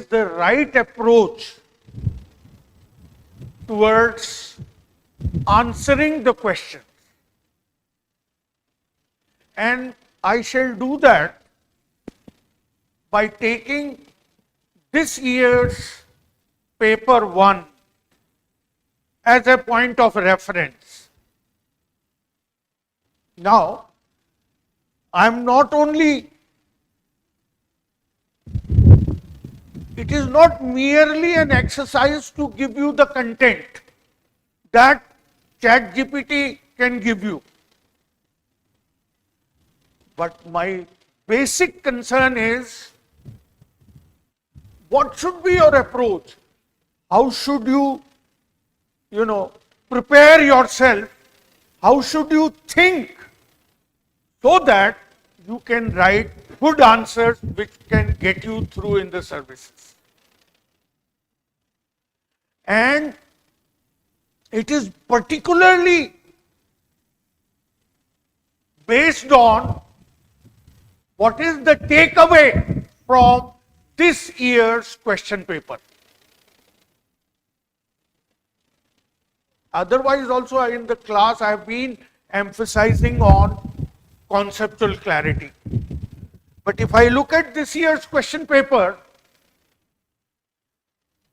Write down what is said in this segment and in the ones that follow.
is the right approach towards answering the question. And I shall do that by taking this year's paper 1 as a point of reference. Now, I am not only, it is not merely an exercise to give you the content that ChatGPT can give you. But my basic concern is, what should be your approach? How should you, prepare yourself? How should you think so that you can write good answers which can get you through in the services? And it is particularly based on what is the takeaway from this year's question paper. Otherwise also in the class I have been emphasizing on conceptual clarity. But if I look at this year's question paper,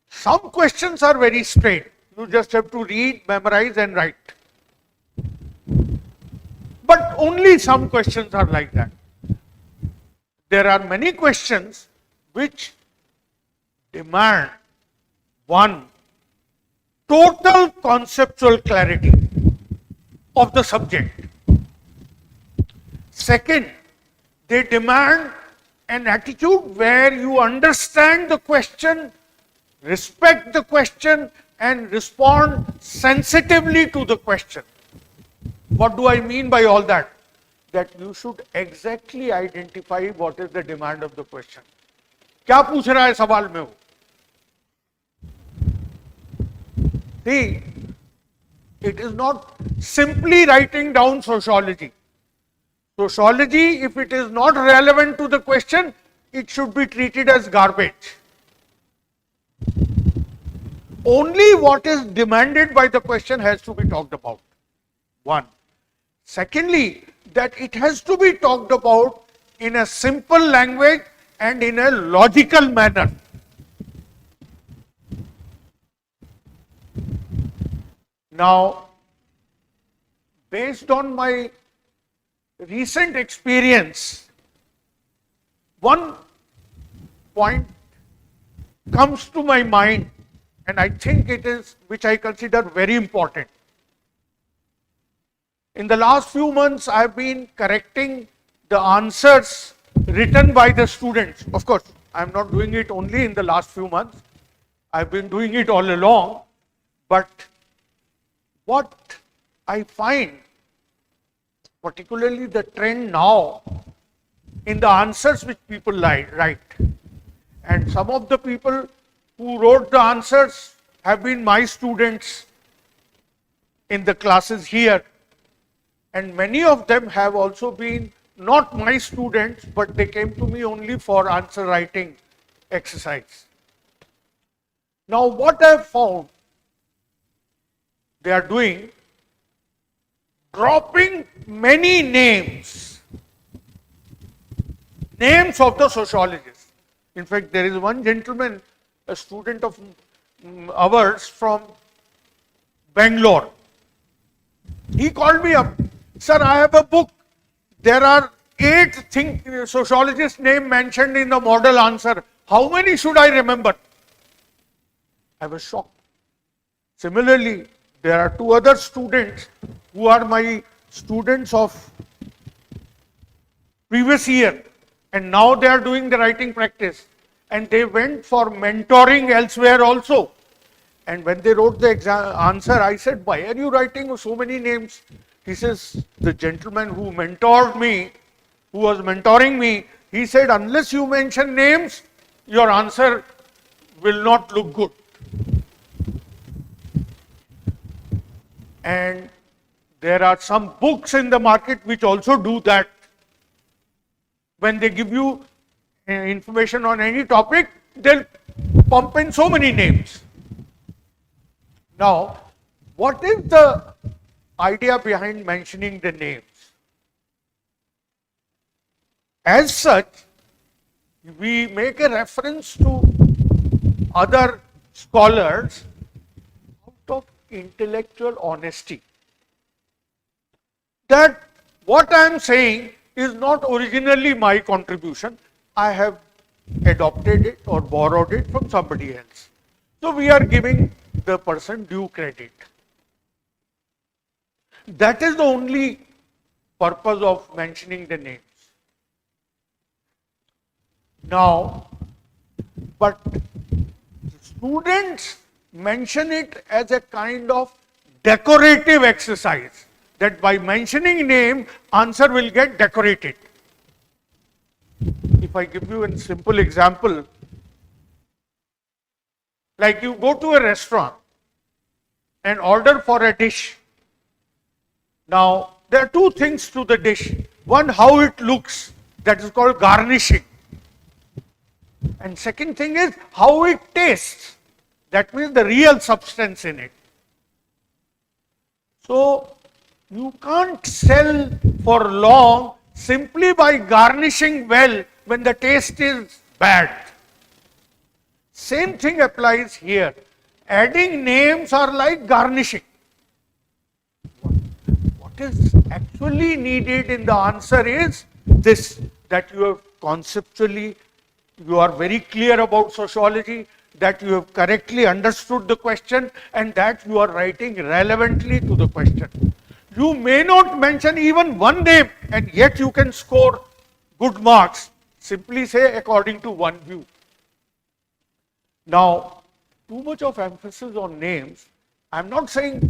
some questions are very straight. You just have to read, memorize and write. But only some questions are like that. There are many questions which demand, one, total conceptual clarity of the subject. Second, they demand an attitude where you understand the question, respect the question, and respond sensitively to the question. What do I mean by all that? That you should exactly identify what is the demand of the question. क्या पूछ रहा है सवाल में वो? See, it is not simply writing down sociology. Sociology, if it is not relevant to the question, it should be treated as garbage. Only what is demanded by the question has to be talked about. One. Secondly, that it has to be talked about in a simple language and in a logical manner. Now, based on my recent experience, one point comes to my mind, and I think it is, which I consider very important. In the last few months, I have been correcting the answers written by the students. Of course, I am not doing it only in the last few months. I have been doing it all along. But what I find, particularly the trend now, in the answers which people write, and some of the people who wrote the answers have been my students in the classes here. And many of them have also been not my students, but they came to me only for answer writing exercise. Now what I have found, they are doing, dropping many names of the sociologists. In fact, there is one gentleman, a student of ours from Bangalore. He called me up. Sir, I have a book. There are 8 sociologists' names mentioned in the model answer. How many should I remember? I was shocked. Similarly, there are 2 other students who are my students of previous year, and now they are doing the writing practice. And they went for mentoring elsewhere also. And when they wrote the answer, I said, why are you writing so many names? He says, the gentleman who mentored me, who was mentoring me, he said, unless you mention names, your answer will not look good. And there are some books in the market which also do that. When they give you information on any topic, they'll pump in so many names. Now, what is the idea behind mentioning the names? As such, we make a reference to other scholars out of intellectual honesty. That what I am saying is not originally my contribution. I have adopted it or borrowed it from somebody else. So we are giving the person due credit. That is the only purpose of mentioning the names. Now, but students mention it as a kind of decorative exercise, that by mentioning name, answer will get decorated. If I give you a simple example, like you go to a restaurant and order for a dish. Now, there are two things to the dish. One, how it looks, that is called garnishing. And second thing is how it tastes. That means the real substance in it. So, you can't sell for long simply by garnishing well when the taste is bad. Same thing applies here. Adding names are like garnishing. What is actually needed in the answer is this, that you have conceptually, you are very clear about sociology, that you have correctly understood the question, and that you are writing relevantly to the question. You may not mention even one name, and yet you can score good marks. Simply say according to one view. Now, too much of emphasis on names. I am not saying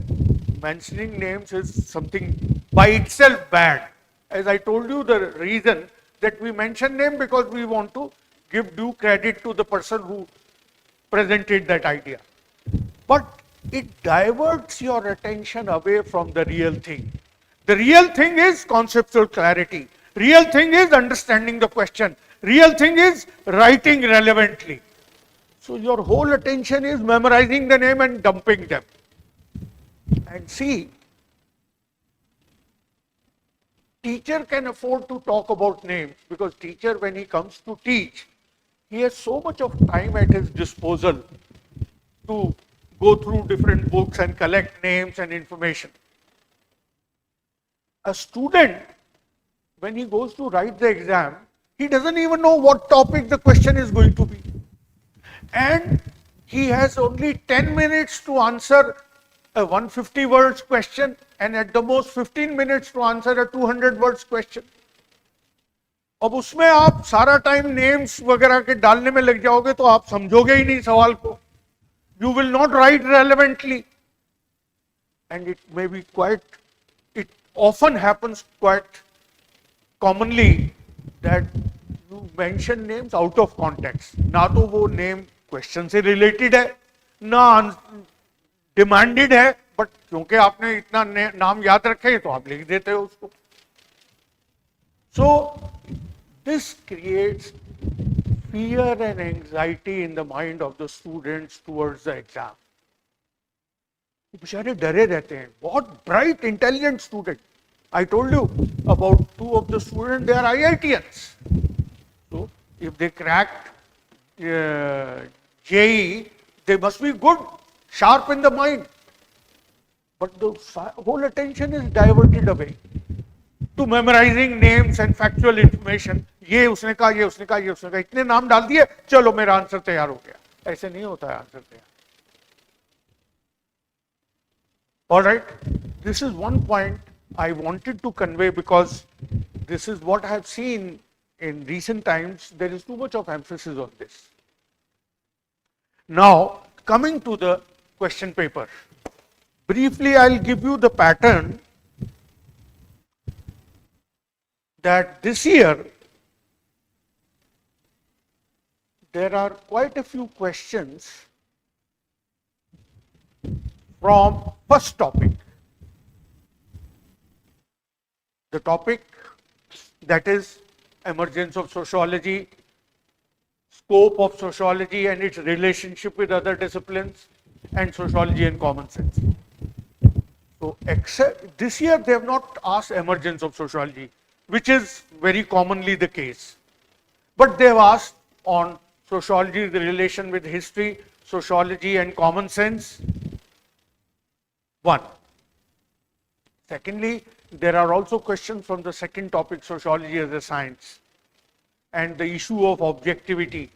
mentioning names is something by itself bad. As I told you, the reason that we mention name because we want to give due credit to the person who presented that idea. But it diverts your attention away from the real thing. The real thing is conceptual clarity. Real thing is understanding the question. Real thing is writing relevantly. So your whole attention is memorizing the name and dumping them. And see, teacher can afford to talk about names because teacher, when he comes to teach, he has so much of time at his disposal to go through different books and collect names and information. A student, when he goes to write the exam, he doesn't even know what topic the question is going to be. And he has only 10 minutes to answer a 150 words question and at the most 15 minutes to answer a 200 words question. अब उसमें आप सारा time names वगैरह के डालने में लग जाओगे तो आप समझोगे ही नहीं सवाल को. You will not write relevantly. And it may be quite, it often happens quite commonly that you mention names out of context. ना तो वो name question से related है, ना demanded है, but क्योंकि आपने इतना नाम याद रखे तो आप लिख देते हो उसको. So this creates fear and anxiety in the mind of the students towards the exam. बेचारे डरे रहते हैं. बहुत bright, intelligent student. I told you about two of the students, they are IITians. So if they cracked JEE, they must be good, sharp in the mind. But the whole attention is diverted away to memorizing names and factual information. ये उसने कहा, ये उसने कहा, ये उसने कहा, इतने नाम डाल दिए, चलो मेरा आंसर तैयार हो गया. ऐसे नहीं होता है आंसर तैयार. All right, this is one point I wanted to convey because this is what I have seen in recent times. There is too much of emphasis on this. Now, coming to the question paper. Briefly, I'll give you the pattern that this year there are quite a few questions from first topic. The topic that is emergence of sociology, scope of sociology and its relationship with other disciplines, and sociology and common sense. So except this year they have not asked emergence of sociology, which is very commonly the case. But they have asked on sociology, the relation with history, sociology and common sense. One. Secondly, there are also questions from the second topic, sociology as a science, and the issue of objectivity.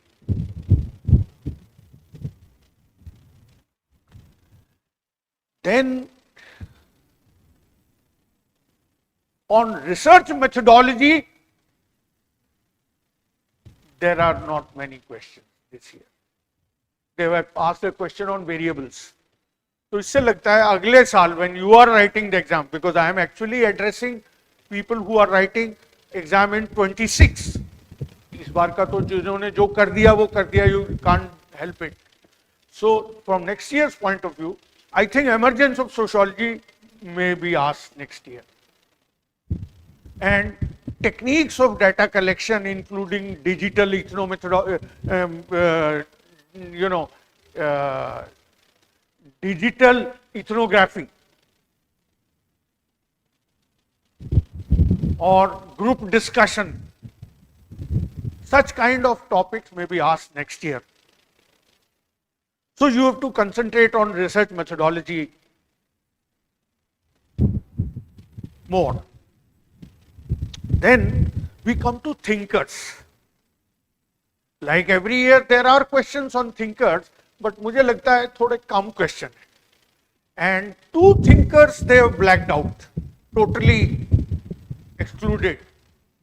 Then on research methodology, there are not many questions this year. They have asked a question on variables. तो इससे लगता है अगले साल when you are writing the exam, because I am actually addressing people who are writing exam in 26. इस बार का तो जिन्होंने जो कर दिया वो कर दिया, you can't help it. So from next year's point of view, I think emergence of sociology may be asked next year. And techniques of data collection, including digital digital ethnography or group discussion, such kind of topics may be asked next year. So you have to concentrate on research methodology more. Then we come to thinkers. Like every year there are questions on thinkers, but मुझे लगता है थोड़े कम question है. And two thinkers they have blacked out, totally excluded,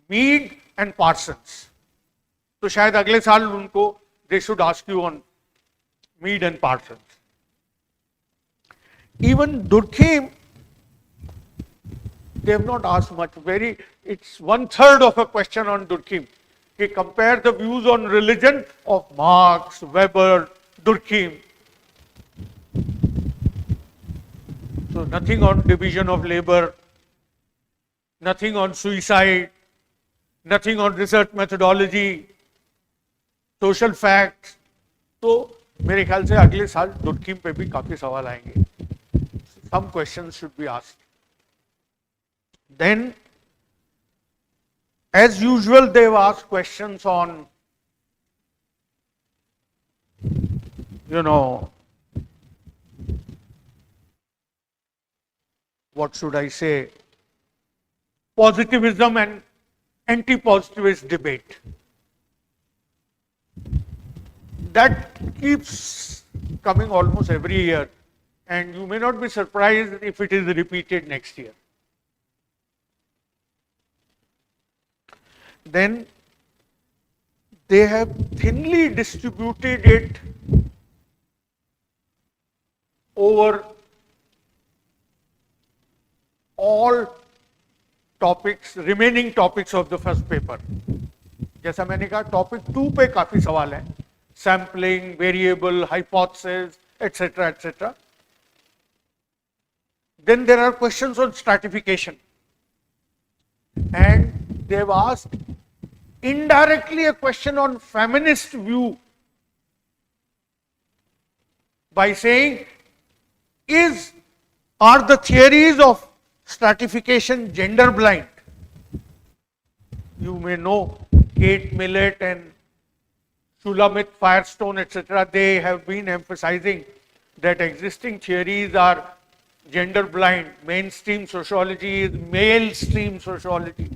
Mead and Parsons. तो शायद अगले साल उनको they should ask you on Mead and Parsons. Even Durkheim, they have not asked much. It's 1/3 of a question on Durkheim. He compared the views on religion of Marx, Weber, Durkheim. So nothing on division of labor, nothing on suicide, nothing on research methodology, social facts. तो मेरे ख्याल से अगले साल Durkheim पे भी काफी सवाल आएंगे. Some questions should be asked. Then, as usual, they have asked questions on, what should I say, positivism and antipositivist debate. That keeps coming almost every year, and you may not be surprised if it is repeated next year. Then they have thinly distributed it over all topics, remaining topics of the first paper. जैसा मैंने कहा topic 2 पे काफी सवाल हैं, sampling, variable, hypothesis, etc., etc. Then there are questions on stratification, and they have asked indirectly a question on feminist view by saying, are the theories of stratification gender blind? You may know Kate Millett and Shulamit Firestone, etc. They have been emphasizing that existing theories are gender blind. Mainstream sociology is male stream sociology.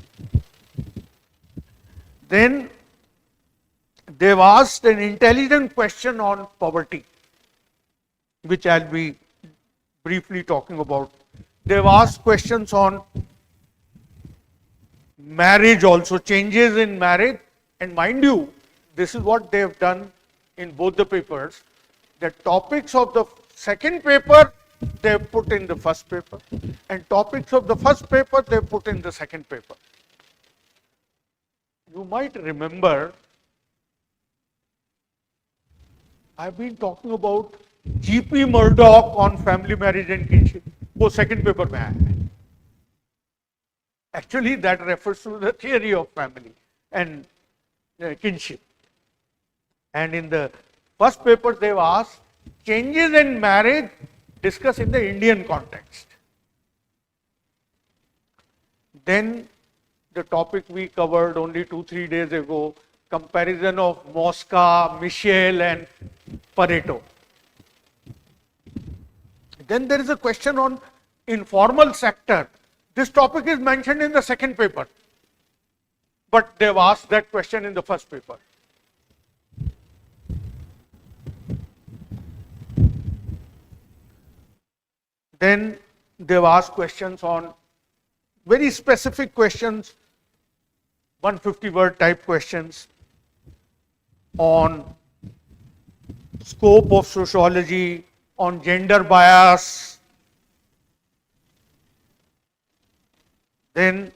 Then they've asked an intelligent question on poverty, which I'll be briefly talking about. They've asked questions on marriage also, changes in marriage, and mind you, this is what they have done in both the papers. The topics of the second paper they have put in the first paper, and topics of the first paper they have put in the second paper. You might remember, I've been talking about G.P. Murdoch on family marriage and kinship. वो second paper में आया है. Actually, that refers to the theory of family and kinship. And in the first paper, they've asked changes in marriage discussed in the Indian context. Then the topic we covered only 2-3 days ago, comparison of Mosca, Michel and Pareto. Then there is a question on informal sector. This topic is mentioned in the second paper, but they've asked that question in the first paper. Then they've asked questions on very specific questions, 150-word type questions on scope of sociology, on gender bias. Then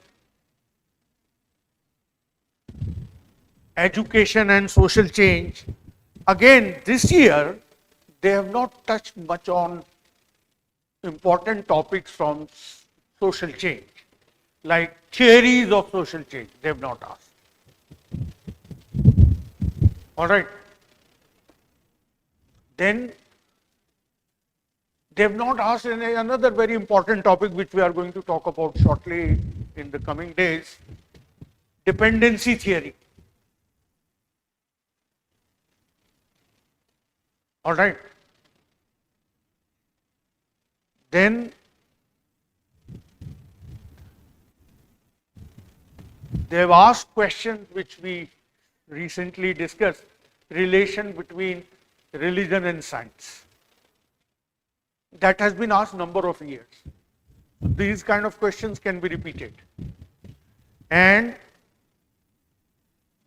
education and social change. Again, this year, they have not touched much on important topics from social change, like theories of social change. They have not asked. All right. Then they have not asked another very important topic which we are going to talk about shortly in the coming days, dependency theory. All right. Then they have asked questions which we recently discussed, relation between religion and science. That has been asked number of years. These kind of questions can be repeated. And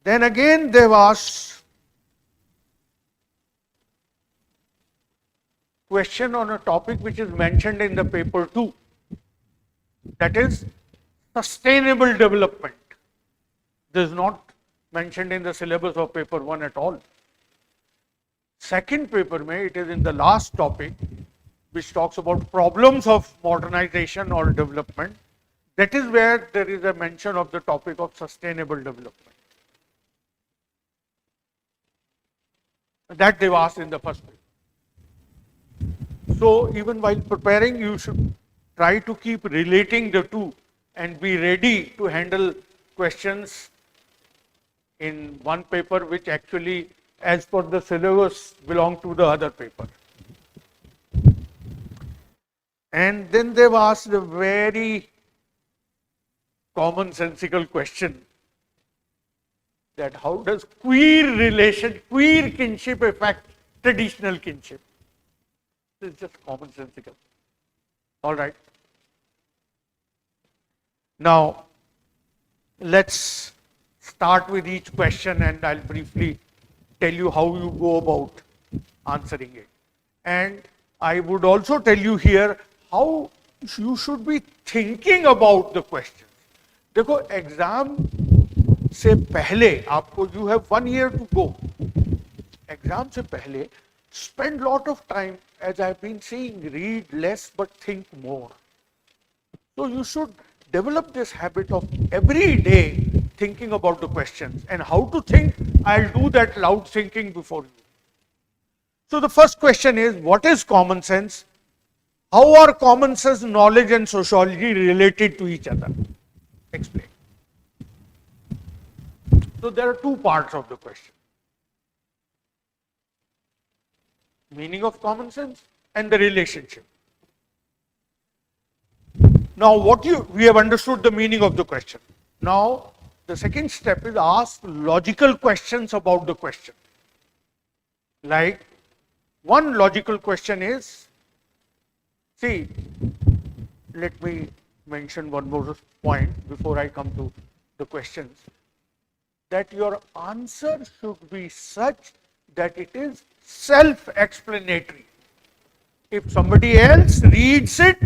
then again they have asked question on a topic which is mentioned in the paper 2, that is sustainable development. This is not mentioned in the syllabus of paper 1 at all. Second paper mein, it is in the last topic which talks about problems of modernization or development. That is where there is a mention of the topic of sustainable development. That they've asked in the first paper. So even while preparing, you should try to keep relating the two and be ready to handle questions in one paper which actually, as per the syllabus, belong to the other paper. And then they've asked a very commonsensical question, that how does queer kinship affect traditional kinship? This is just commonsensical. All right. Now, let's start with each question and I'll briefly tell you how you go about answering it. And I would also tell you here how you should be thinking about the questions. देखो exam से पहले आपको you have 1 year to go. Exam से पहले spend lot of time, as I've been saying, read less but think more. So you should develop this habit of every day thinking about the questions. And how to think, I'll do that loud thinking before you. So the first question is, what is common sense? How are common sense, knowledge and sociology related to each other? Explain. So there are two parts of the question. Meaning of common sense and the relationship. Now we have understood the meaning of the question. Now the second step is ask logical questions about the question. Like one logical question is, see, let me mention one more point before I come to the questions, that your answer should be such that it is self-explanatory. If somebody else reads it,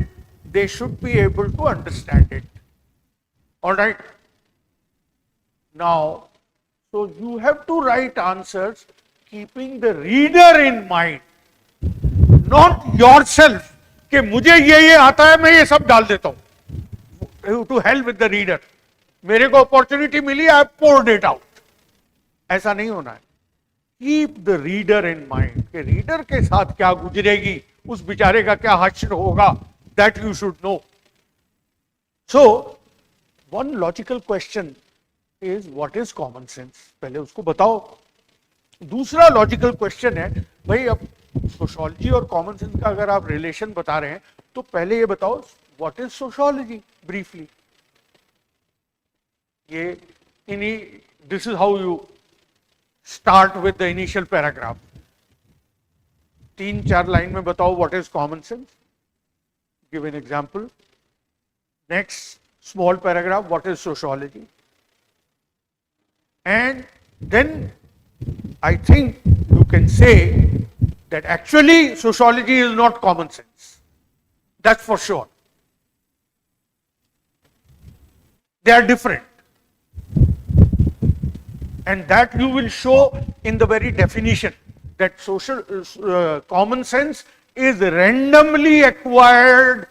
they should be able to understand it. All right. Now, so you have to write answers keeping the reader in mind, not yourself. कि मुझे ये आता है, मैं ये सब डाल देता हूं. To hell with the reader. मेरे को opportunity milli, I poured it out. ऐसा नहीं होना है. Keep the reader in mind कि रीडर के साथ क्या गुजरेगी, उस बेचारे का क्या हश्र होगा, that you should know. So one logical question is what is common sense, पहले उसको बताओ. दूसरा लॉजिकल क्वेश्चन है, भाई अब सोशियोलॉजी और कॉमन सेंस का अगर आप रिलेशन बता रहे हैं तो पहले ये बताओ व्हाट इज सोशियोलॉजी ब्रीफली. ये इन्हीं, this is how you start with the initial paragraph. 3-4 line में बताओ what is common sense, give an example. Next small paragraph, what is sociology, and then I think you can say that actually sociology is not common sense, that's for sure. They are different, and that you will show in the very definition that common sense is randomly acquired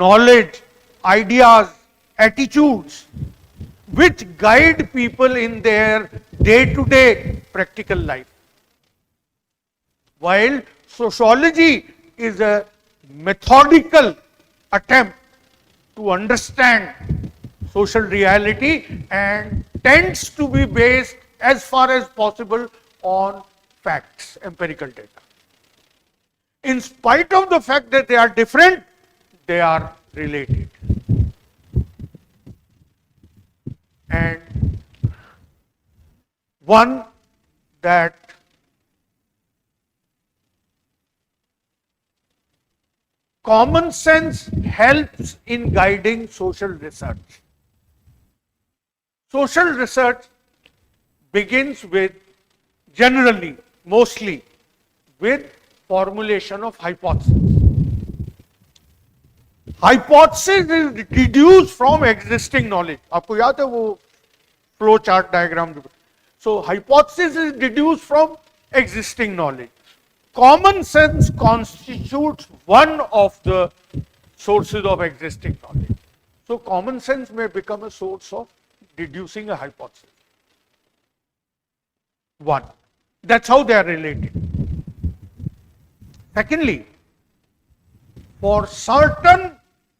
knowledge, ideas, attitudes which guide people in their day-to-day practical life. While sociology is a methodical attempt to understand social reality and tends to be based as far as possible on facts, empirical data. In spite of the fact that they are different, they are related. And one that common sense helps in guiding social research. Social research begins with, generally, mostly, with formulation of hypothesis. Hypothesis is deduced from existing knowledge. आपको याद है वो flow chart diagram? So hypothesis is deduced from existing knowledge. Common sense constitutes one of the sources of existing knowledge. So common sense may become a source of deducing a hypothesis. One. That's how they are related. Secondly, for certain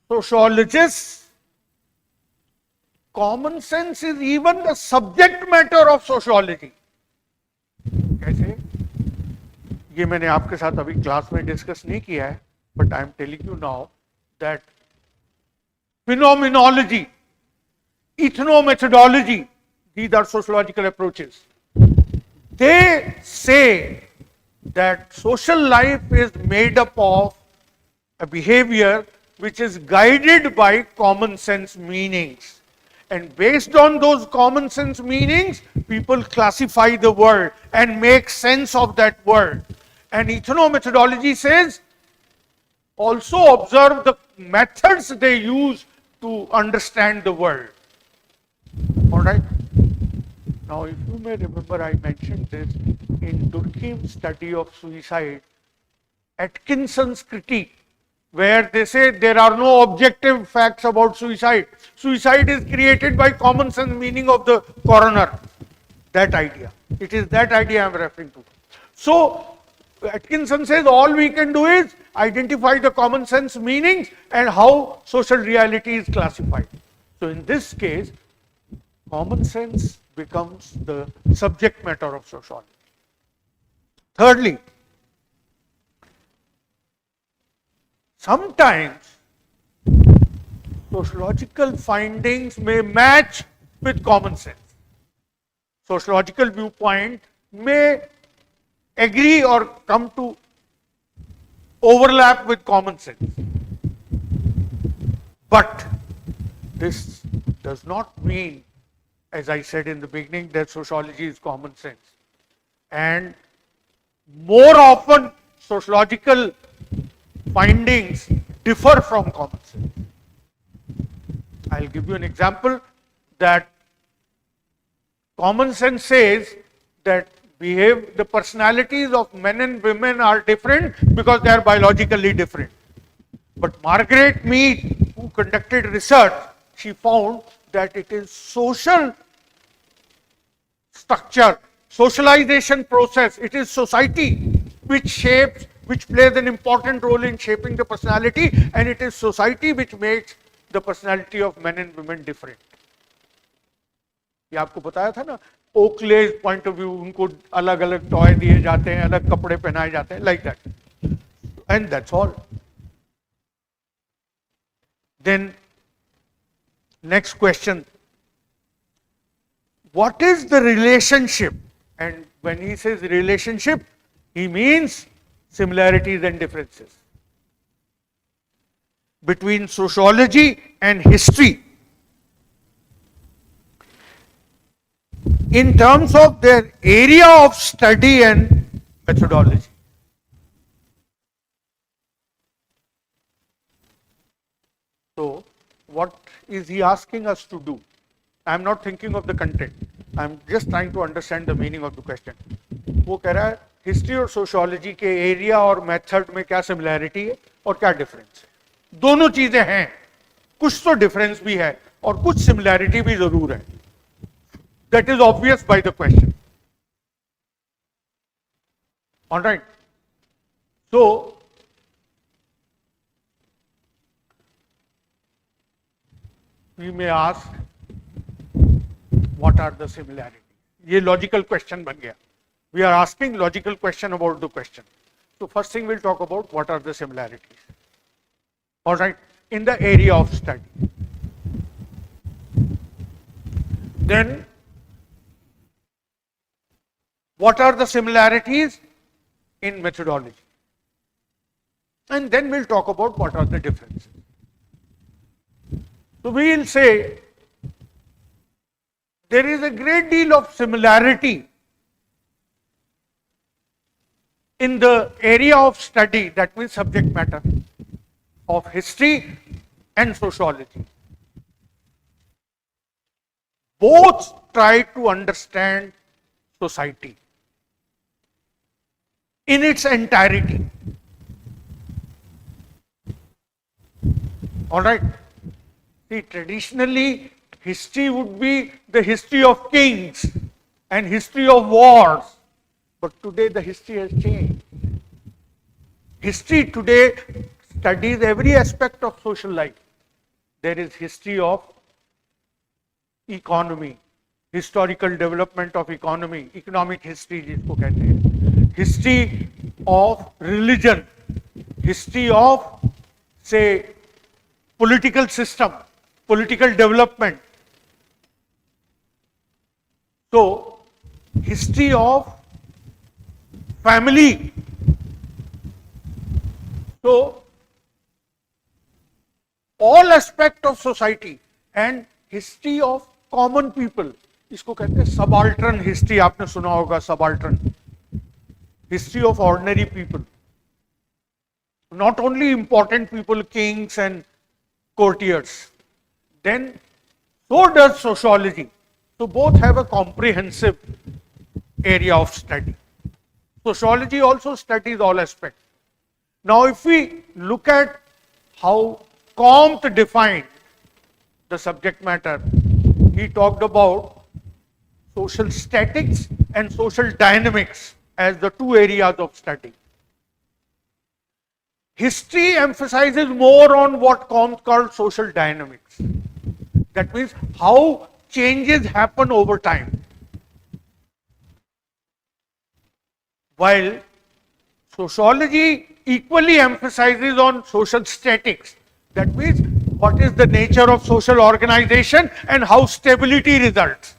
sociologists, common sense is even the subject matter of sociology. कैसे? ये मैंने आपके साथ अभी class में discuss नहीं किया है, but I am telling you now that phenomenology, ethnomethodology, these are sociological approaches. They say that social life is made up of a behavior which is guided by common sense meanings. And based on those common sense meanings, people classify the world and make sense of that world. And ethnomethodology says, also observe the methods they use to understand the world. All right? Now, if you may remember, I mentioned this in Durkheim's study of suicide, Atkinson's critique, where they say there are no objective facts about suicide. Suicide is created by common sense meaning of the coroner. That idea. It is that idea I am referring to. So, Atkinson says all we can do is identify the common sense meanings and how social reality is classified. So, in this case, common sense becomes the subject matter of sociology. Thirdly, sometimes sociological findings may match with common sense. Sociological viewpoint may agree or come to overlap with common sense. But this does not mean, as I said in the beginning, that sociology is common sense. And more often, sociological findings differ from common sense. I'll give you an example that common sense says that the personalities of men and women are different because they are biologically different. But Margaret Mead, who conducted research, she found that it is social structure, socialization process. It is society which shapes, which plays an important role in shaping the personality, and it is society which makes the personality of men and women different. ये आपको बताया था ना, ओकलेज point of view, उनको अलग अलग toy दिए जाते हैं, अलग कपड़े पहनाए जाते हैं, like that, and that's all. Then next question, what is the relationship? And when he says relationship, he means similarities and differences between sociology and history in terms of their area of study and methodology. So, what is he asking us to do? I am not thinking of the content. I am just trying to understand the meaning of the question. वो कह रहा है history और sociology के area और method में क्या similarity है और क्या डिफरेंस है. दोनों चीजें हैं, कुछ तो डिफरेंस भी है और कुछ सिमिलैरिटी भी जरूर है. That is obvious by the question. All right. So, we may ask, what are the similarities? ये logical question बन गया. We are asking logical question about the question. So first thing we'll talk about what are the similarities. All right, in the area of study. Then, what are the similarities in methodology? And then we'll talk about what are the differences. So we will say there is a great deal of similarity in the area of study, that means subject matter, of history and sociology. Both try to understand society in its entirety. All right. See, traditionally, history would be the history of kings and history of wars. But today the history has changed. History today studies every aspect of social life. There is history of economy, historical development of economy, economic history जिसको कहते हैं, history of religion, history of, say, political system, political development. So, history of family. So, all aspect of society and history of common people. इसको कहते हैं subaltern history, आपने सुना होगा subaltern. History of ordinary people. Not only important people, kings and courtiers. Then, so does sociology. So both have a comprehensive area of study. Sociology also studies all aspects. Now, if we look at how Comte defined the subject matter, he talked about social statics and social dynamics as the two areas of study. History emphasizes more on what Comte called social dynamics. That means how changes happen over time. While sociology equally emphasizes on social statics. That means what is the nature of social organization and how stability results.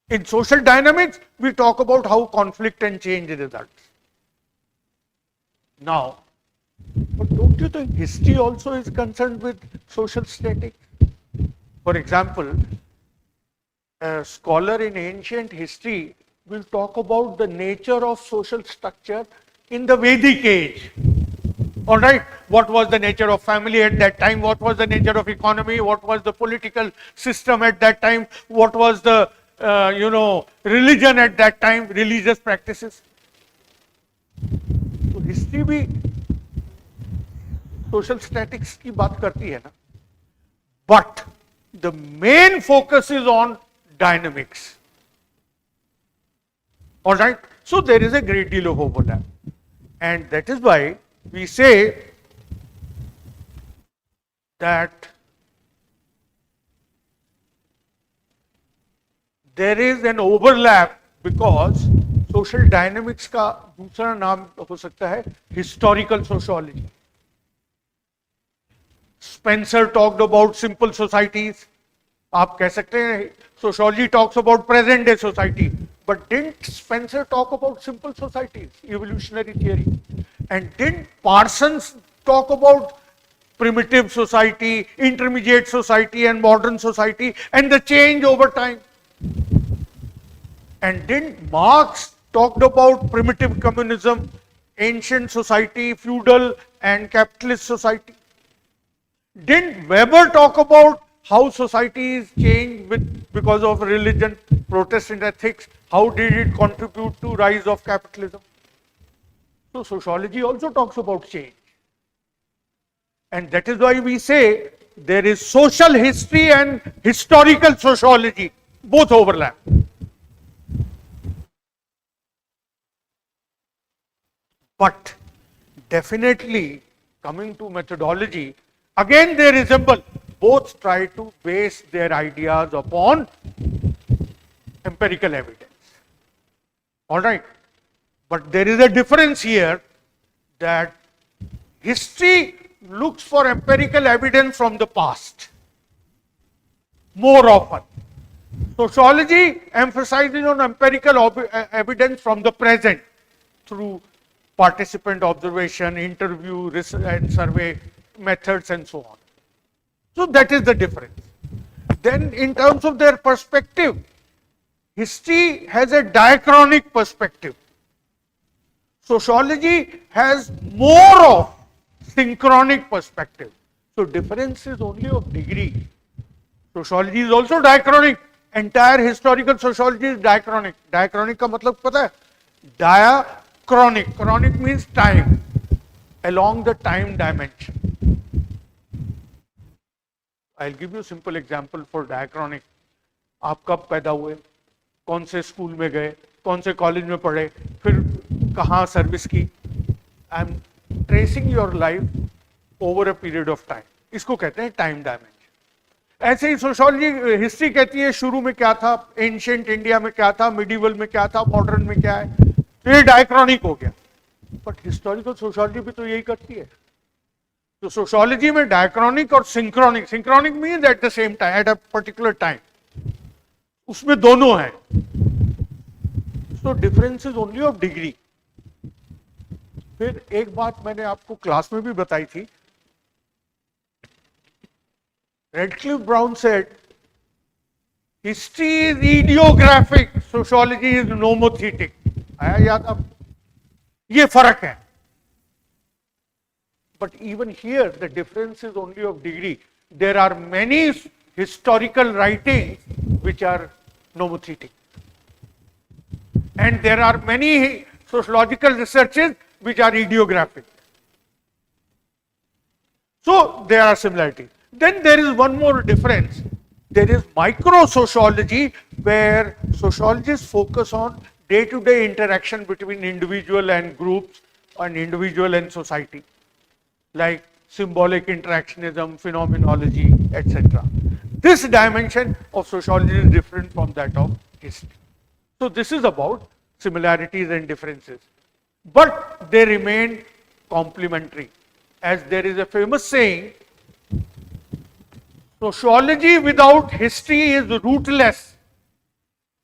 In social dynamics, we talk about how conflict and change results. Now, but don't you think history also is concerned with social statics? For example, a scholar in ancient history will talk about the nature of social structure in the Vedic age. All right, what was the nature of family at that time? What was the nature of economy? What was the political system at that time? What was the religion at that time? Religious practices. So history भी social statics की बात करती है ना. But the main focus is on dynamics. All right. So there is a great deal of overlap. And that is why we say that there is an overlap because social dynamics का दूसरा नाम हो सकता है historical sociology. Spencer talked about simple societies. आप कह सकते हैं sociology talks about present day society. But didn't Spencer talk about simple societies, evolutionary theory? And didn't Parsons talk about primitive society, intermediate society and modern society and the change over time? And didn't Marx talked about primitive communism, ancient society, feudal and capitalist society? Didn't Weber talk about how societies change because of religion, Protestant ethics? How did it contribute to rise of capitalism? So sociology also talks about change. And that is why we say there is social history and historical sociology, both overlap. But definitely coming to methodology, again they resemble, both try to base their ideas upon empirical evidence. All right. But there is a difference here that history looks for empirical evidence from the past more often. Sociology emphasizes on empirical evidence from the present through participant observation, interview, research and survey methods and so on. So that is the difference. Then in terms of their perspective, history has a diachronic perspective. Sociology has more of synchronic perspective. So difference is only of degree. Sociology is also diachronic. Entire historical sociology is diachronic. Diachronic का मतलब पता है? Diachronic. Chronic means time. Along the time dimension. I'll give you a simple example for diachronic. आप कब पैदा हुए? कौन से स्कूल में गए? कौन से कॉलेज में पढ़े? फिर कहाँ सर्विस की? I am tracing your life over a period of time. इसको कहते हैं टाइम डायमेंशन. ऐसे ही सोशियोलॉजी हिस्ट्री कहती है शुरू में क्या था, एंशिएंट इंडिया में क्या था, मिडिवल में क्या था, मॉडर्न में क्या है. तो ये डायक्रॉनिक हो गया. बट हिस्टोरिकल सोशियोलॉजी भी तो यही करती है. तो सोशियोलॉजी में डायक्रॉनिक और synchronic. Synchronic means at the same time, at a particular time. उसमें दोनों है. So difference is only of degree. फिर एक बात मैंने आपको क्लास में भी बताई थी. Radcliffe Brown said, history is ideographic, sociology is nomothetic. आया याद अब? ये फर्क है. But even here, the difference is only of degree. There are many historical writings which are nomothetic. And there are many sociological researches which are ideographic. So, there are similarities. Then there is one more difference. There is micro-sociology where sociologists focus on day-to-day interaction between individual and groups and individual and society, like symbolic interactionism, phenomenology, etc. This dimension of sociology is different from that of history. So this is about similarities and differences. But they remain complementary. As there is a famous saying, sociology without history is rootless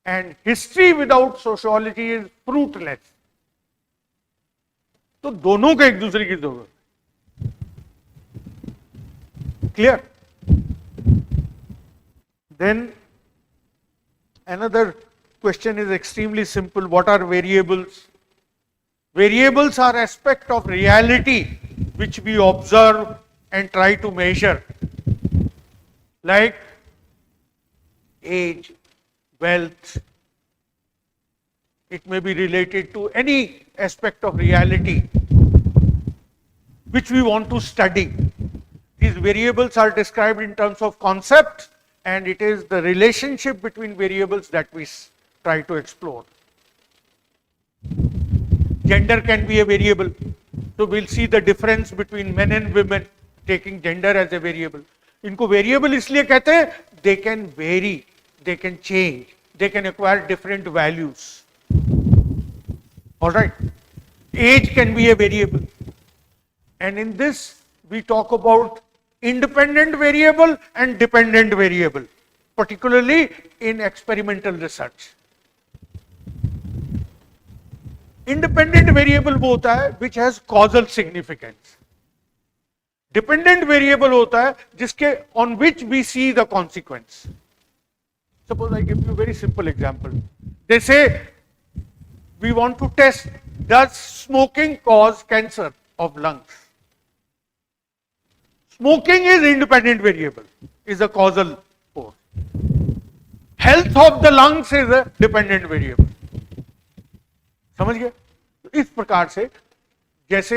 and history without sociology is fruitless. तो दोनों को एक दूसरे की जरूरत है. Clear? Then another question is extremely simple. What are variables? Variables are aspects of reality which we observe and try to measure, like age, wealth. It may be related to any aspect of reality which we want to study. These variables are described in terms of concepts, and it is the relationship between variables that we try to explore. Gender can be a variable. So we'll see the difference between men and women taking gender as a variable. इनको variable इसलिए कहते हैं, they can vary, they can change, they can acquire different values. All right. Age can be a variable. And in this, we talk about independent variable and dependent variable, particularly in experimental research. Independent variable वो होता है which has causal significance. Dependent variable होता है जिसके on which we see the consequence. Suppose I give you a very simple example. They say we want to test, does smoking cause cancer of lungs? Smoking is independent variable, is a causal force. Health of the lungs is a dependent variable. समझ गए? इस प्रकार से, जैसे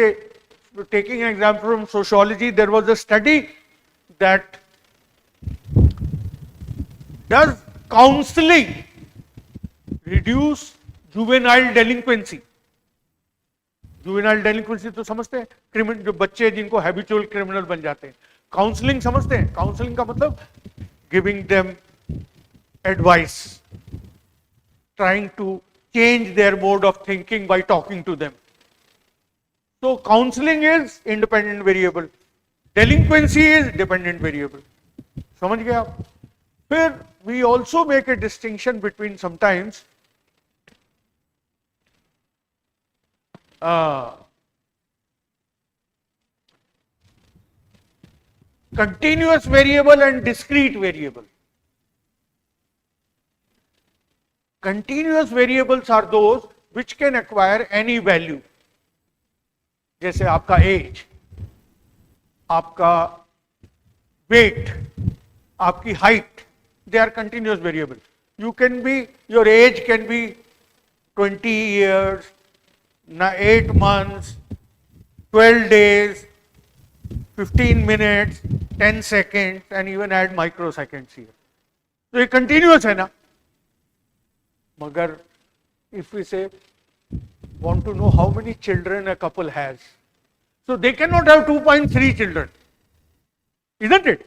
taking an example from sociology, there was a study that does counseling reduce juvenile delinquency? Juvenile delinquency तो समझते हैं, criminal जो बच्चे जिनको हैबिचुअल क्रिमिनल बन जाते हैं. काउंसलिंग समझते हैं? काउंसलिंग का मतलब giving them advice, trying to change their mode of thinking by talking to them. So counseling is independent variable, delinquency is dependent variable. समझ गए आप? फिर we also make a distinction between sometimes continuous variable and discrete variable. Continuous variables are those which can acquire any value. जैसे आपका as, आपका wait, आपकी height, they are continuous variable. You can be, your age can be 20 years, 8 months, 12 days, 15 minutes, 10 seconds, and even add microseconds here. So ये continuous है ना? मगर if we say want to know how many children a couple has, so they cannot have 2.3 children, isn't it?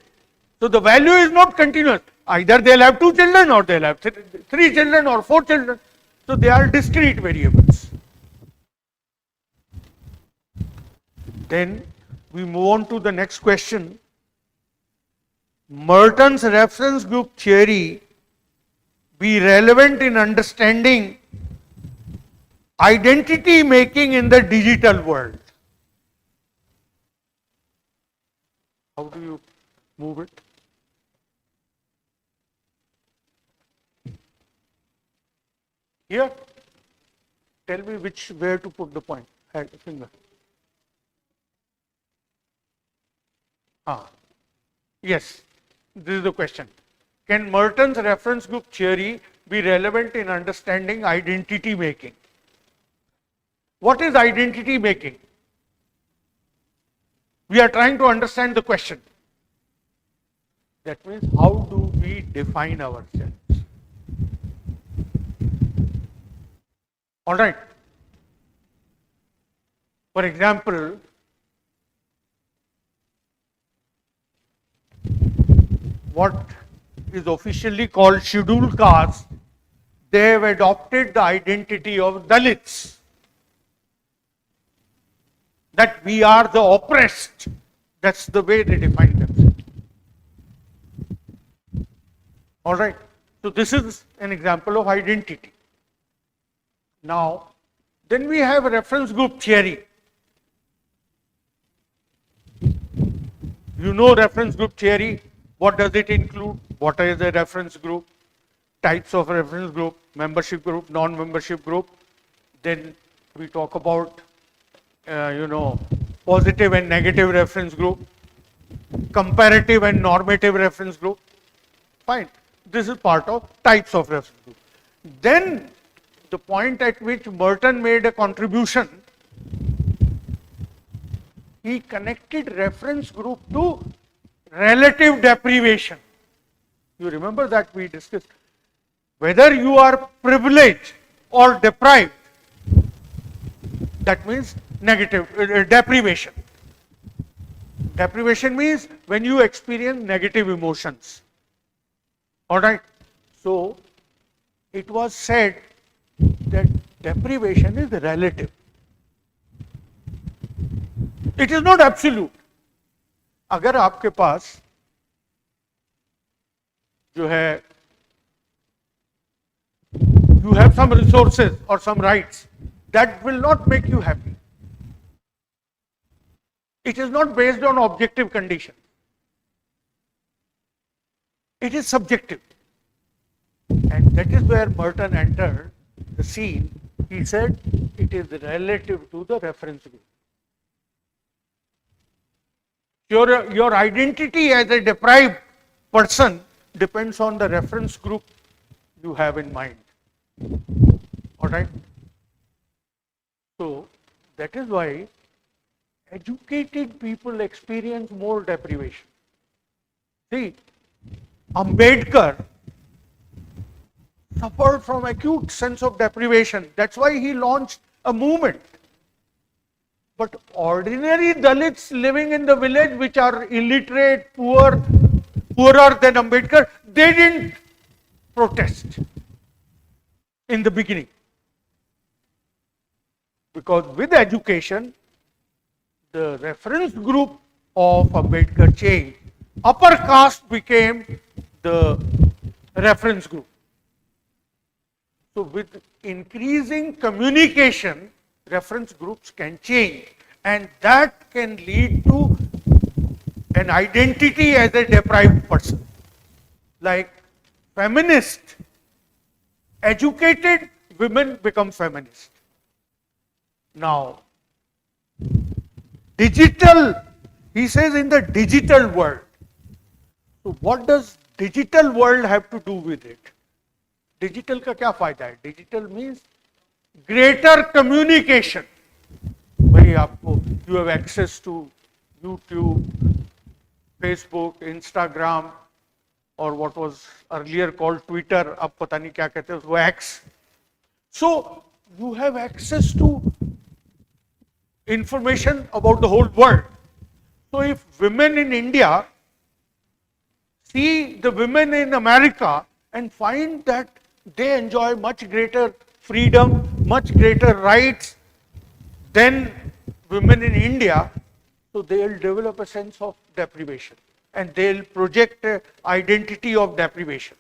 So the value is not continuous. Either they'll have 2 children or they'll have 3 children or 4 children. So they are discrete variables. Then we move on to the next question. Merton's reference group theory be relevant in understanding identity making in the digital world? How do you move it? Here, tell me where to put the point. Head, finger. Yes, this is the question. Can Merton's reference group theory be relevant in understanding identity making? What is identity making? We are trying to understand the question. That means, how do we define ourselves? All right. For example, what is officially called scheduled caste, they have adopted the identity of Dalits. That we are the oppressed. That's the way they define themselves. All right. So this is an example of identity. Now, then we have reference group theory. You know reference group theory. What does it include? What is a reference group? Types of reference group, membership group, non-membership group. Then we talk about, positive and negative reference group, comparative and normative reference group. Fine. This is part of types of reference group. Then the point at which Merton made a contribution, he connected reference group to relative deprivation. You remember that we discussed. Whether you are privileged or deprived, That means negative, deprivation. Deprivation means when you experience negative emotions. Alright. So, it was said that deprivation is relative. It is not absolute. अगर आपके पास जो है you have some resources or some rights, that will not make you happy. It is not based on objective condition. It is subjective. And that is where Merton entered the scene. He said it is relative to the reference group. Your identity as a deprived person depends on the reference group you have in mind. Alright? So, that is why educated people experience more deprivation. See, Ambedkar suffered from acute sense of deprivation. That's why he launched a movement. But ordinary Dalits living in the village, which are illiterate, poor, poorer than Ambedkar, they didn't protest in the beginning. Because with education, the reference group of Ambedkar changed. Upper caste became the reference group. So with increasing communication, reference groups can change, and that can lead to an identity as a deprived person. Like feminist, educated women become feminist. Now, digital, he says in the digital world. So what does digital world have to do with it? Digital का क्या फायदा है? Digital means greater communication. भाई आपको you have access to YouTube, Facebook, Instagram, or what was earlier called Twitter, अब पता नहीं क्या कहते हैं उसको, X. So you have access to information about the whole world. So if women in India see the women in America and find that they enjoy much greater freedom, much greater rights than women in India, so they will develop a sense of deprivation and they will project an identity of deprivation.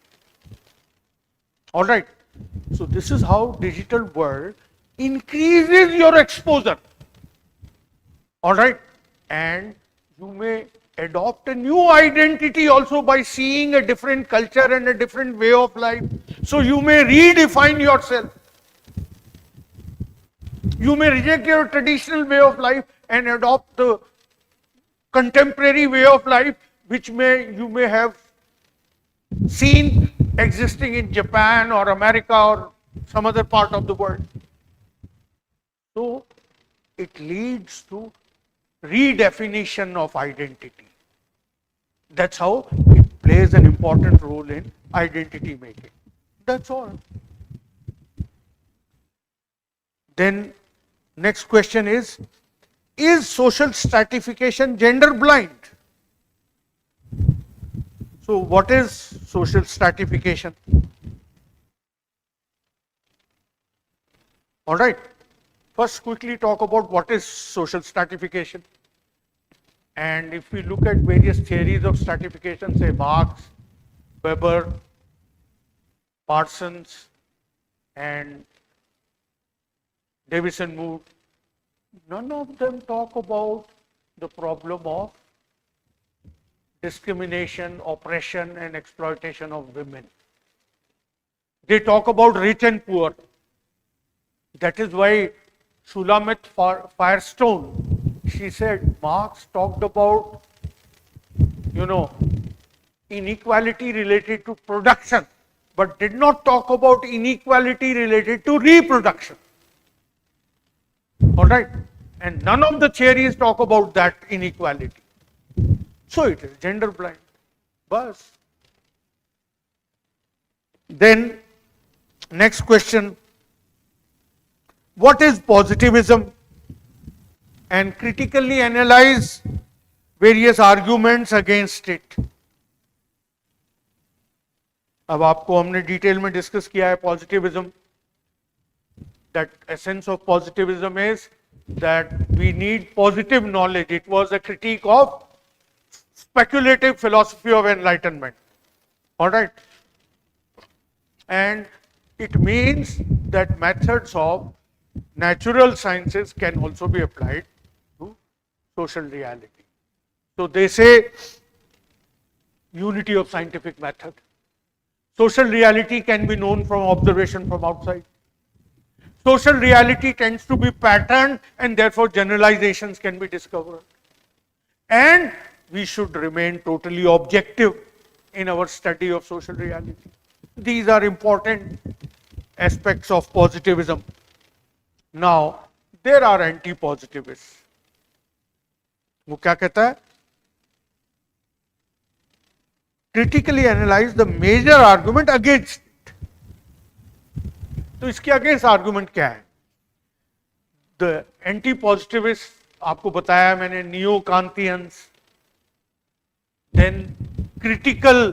All right. So this is how digital world increases your exposure. All right. And you may adopt a new identity also by seeing a different culture and a different way of life. So you may redefine yourself. You may reject your traditional way of life and adopt the contemporary way of life, which you may have seen existing in Japan or America or some other part of the world. So it leads to redefinition of identity. That's how it plays an important role in identity making. That's all. Then next question is social stratification gender blind? So what is social stratification? All right. First, quickly talk about what is social stratification. And if we look at various theories of stratification, say Marx, Weber, Parsons, and Davison Mood, none of them talk about the problem of discrimination, oppression, and exploitation of women. They talk about rich and poor. That is why Shulamit Firestone, she said Marx talked about, inequality related to production, but did not talk about inequality related to reproduction. All right. And none of the theories talk about that inequality. So it is gender blind. Bas. Then, next question. What is positivism? and critically analyze various arguments against it. अब आपको हमने detail में discuss किया है positivism. That essence of positivism is that we need positive knowledge. It was a critique of speculative philosophy of enlightenment. All right. And it means that methods of natural sciences can also be applied to social reality. So they say unity of scientific method. Social reality can be known from observation from outside. Social reality tends to be patterned and therefore generalizations can be discovered. And we should remain totally objective in our study of social reality. These are important aspects of positivism. Now, there are anti-positivists. वो क्या कहता है? Critically analyze the major argument against it. तो इसके against argument क्या है? The anti positivist आपको बताया मैंने, नियो कांतियंस, देन क्रिटिकल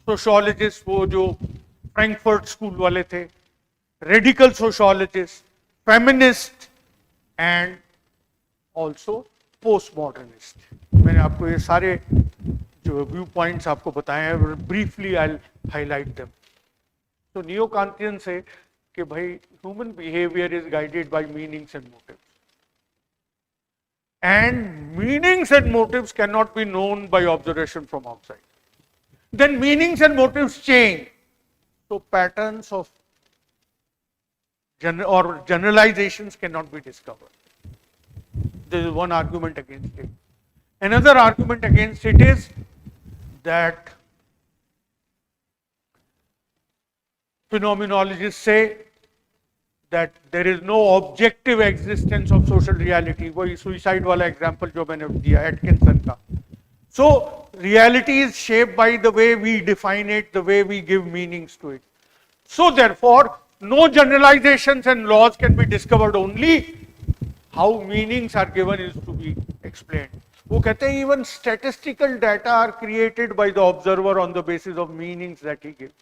सोशियोलॉजिस्ट, वो जो फ्रैंकफर्ट स्कूल वाले थे, radical sociologist, feminist and also post modernist. मैंने आपको ये सारे जो व्यू पॉइंट्स आपको बताए हैं, ब्रीफली आई हाईलाइट देम. तो नियो कांतियन से कि भाई human behaviour is guided by meanings and motives, and meanings and motives can not be known by observation from outside. Then meanings and motives change, so patterns of or generalizations cannot be discovered. This is one argument against it. Another argument against it is that phenomenologists say that there is no objective existence of social reality. वही suicide वाला example जो मैंने दिया Atkinson का. So reality is shaped by the way we define it, the way we give meanings to it. So therefore, no generalizations and laws can be discovered. Only how meanings are given is to be explained. वो कहते हैं even statistical data are created by the observer on the basis of meanings that he gives.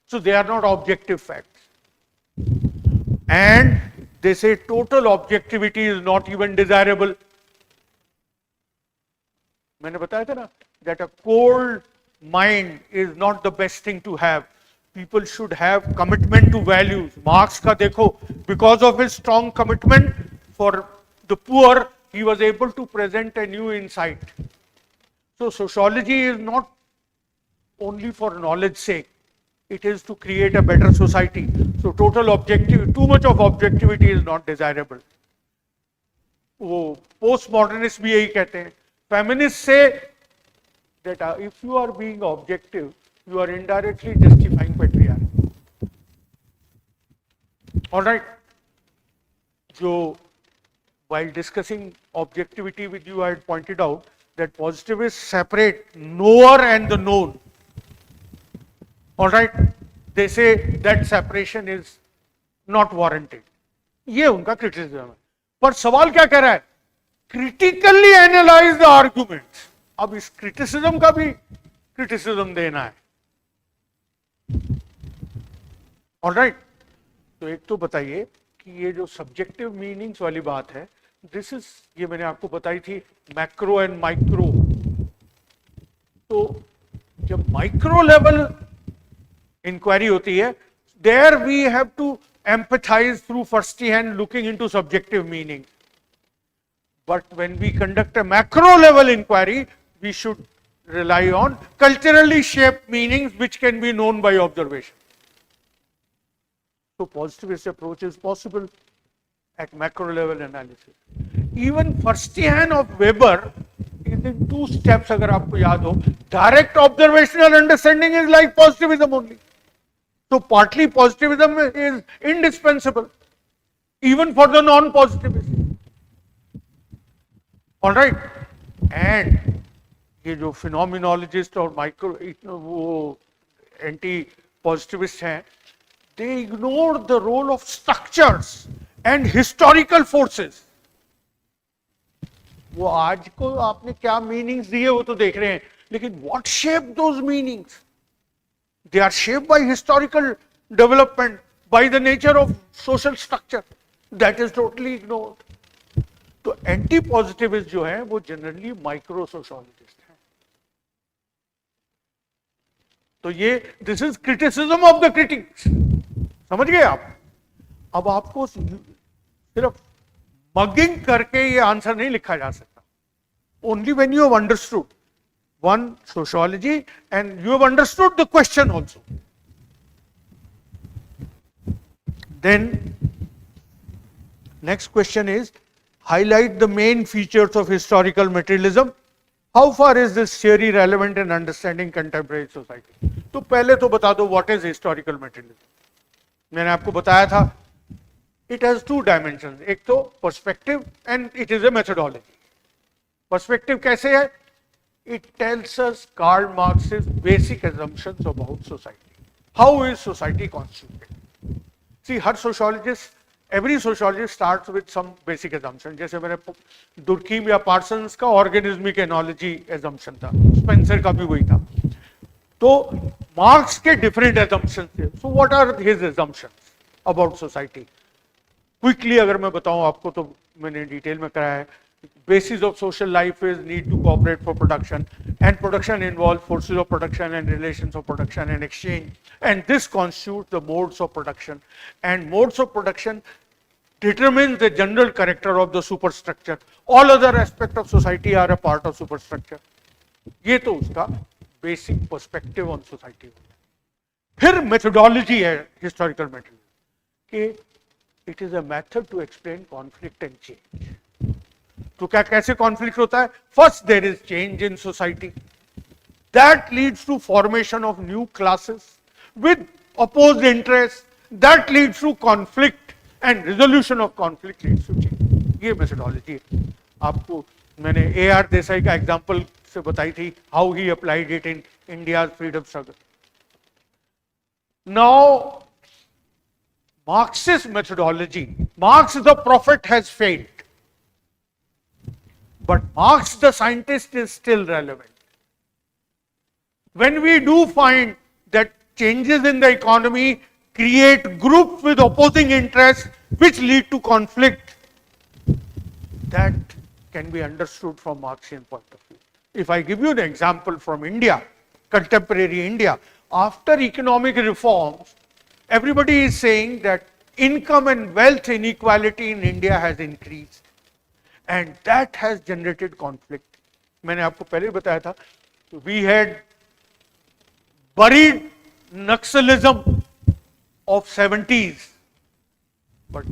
So they are not objective facts. And they say total objectivity is not even desirable. मैंने बताया था ना that a cold mind is not the best thing to have. People should have commitment to values. Marx का देखो, because of his strong commitment for the poor, he was able to present a new insight. So sociology is not only for knowledge sake, it is to create a better society. So total objective, too much of objectivity is not desirable. वो postmodernists भी यही कहते हैं. Feminists say that if you are being objective, you are indirectly justifying patriarchy. All right. So while discussing objectivity with you, I had pointed out that positivists separate knower and the known. All right. They say that separation is not warranted. ये उनका criticism है. पर सवाल क्या कह रहा है? Critically analyze the arguments. अब इस criticism का भी criticism देना है. All right. तो एक तो बताइए कि ये जो subjective meanings वाली बात है, this is, ये मैंने आपको बताई थी macro and micro. तो जब micro level inquiry होती है, there we have to empathize through Verstehen looking into subjective meaning. But when we conduct a macro level inquiry, we should rely on culturally shaped meanings which can be known by observation. So positivist approach is possible at macro level analysis. Even Verstehen of Weber is in 2 steps, अगर आपको याद हो. Direct observational understanding is like positivism only. So partly positivism is indispensable even for the non-positivist. All right. And ये जो phenomenologist और micro वो anti-positivist हैं, they ignore the role of structures and historical forces. वो आज को आपने क्या मीनिंग्स दिए वो तो देख रहे हैं, लेकिन what shape those meanings? They are shape by historical development, by the nature of social structure, that is totally ignored. तो एंटी पॉजिटिविस्ट जो है वो जनरली माइक्रो सोशोलॉजिस्ट हैं। तो ये this is criticism of the critics, समझ गए आप? अब आपको सिर्फ मगिंग करके ये आंसर नहीं लिखा जा सकता। Only when you have understood one sociology and you have understood the question also, then next question is highlight the main features of historical materialism. How far is this theory relevant in understanding contemporary society? तो पहले तो बता दो what is historical materialism. मैंने आपको बताया था it has two dimensions, एक तो perspective and it is a methodology. Perspective कैसे है? It tells us Karl Marx's basic assumptions about society. How is society constituted? See, her sociologist Every sociologist starts with some basic assumption. जैसे मैंने दुर्कीम या Parsons का organismic analogy assumption था, Spencer का भी वही था। तो मार्क्स के डिफरेंट एजम्पशन थे। So what are his assumptions about society? Quickly अगर मैं बताऊं आपको तो मैंने डिटेल में कराया है। Basis of social life is need to cooperate for production, and production involves forces of production and relations of production and exchange, and this constitutes the modes of production, and modes of production determines the general character of the superstructure. All other aspects of society are a part of superstructure. ये तो उसका basic perspective on society। फिर methodology है historical methodology कि it is a method to explain conflict and change। तो क्या कैसे conflict होता है? First there is change in society, that leads to formation of new classes with opposed interest, that leads to conflict and resolution of conflict leads to change. ये methodology है। आपको मैंने A.R. Desai का एग्जांपल से बताई थी, how he applied it in India freedom struggle. Now Marxist methodology, Marx the prophet has failed, but Marx the scientist is still relevant. When we do find that changes in the economy create groups with opposing interests which lead to conflict, that can be understood from Marxian point of view. If I give you an example from India, contemporary India, after economic reforms, everybody is saying that income and wealth inequality in India has increased. And that has generated conflict. मैंने आपको पहले बताया था, we had buried Naxalism of 70s, but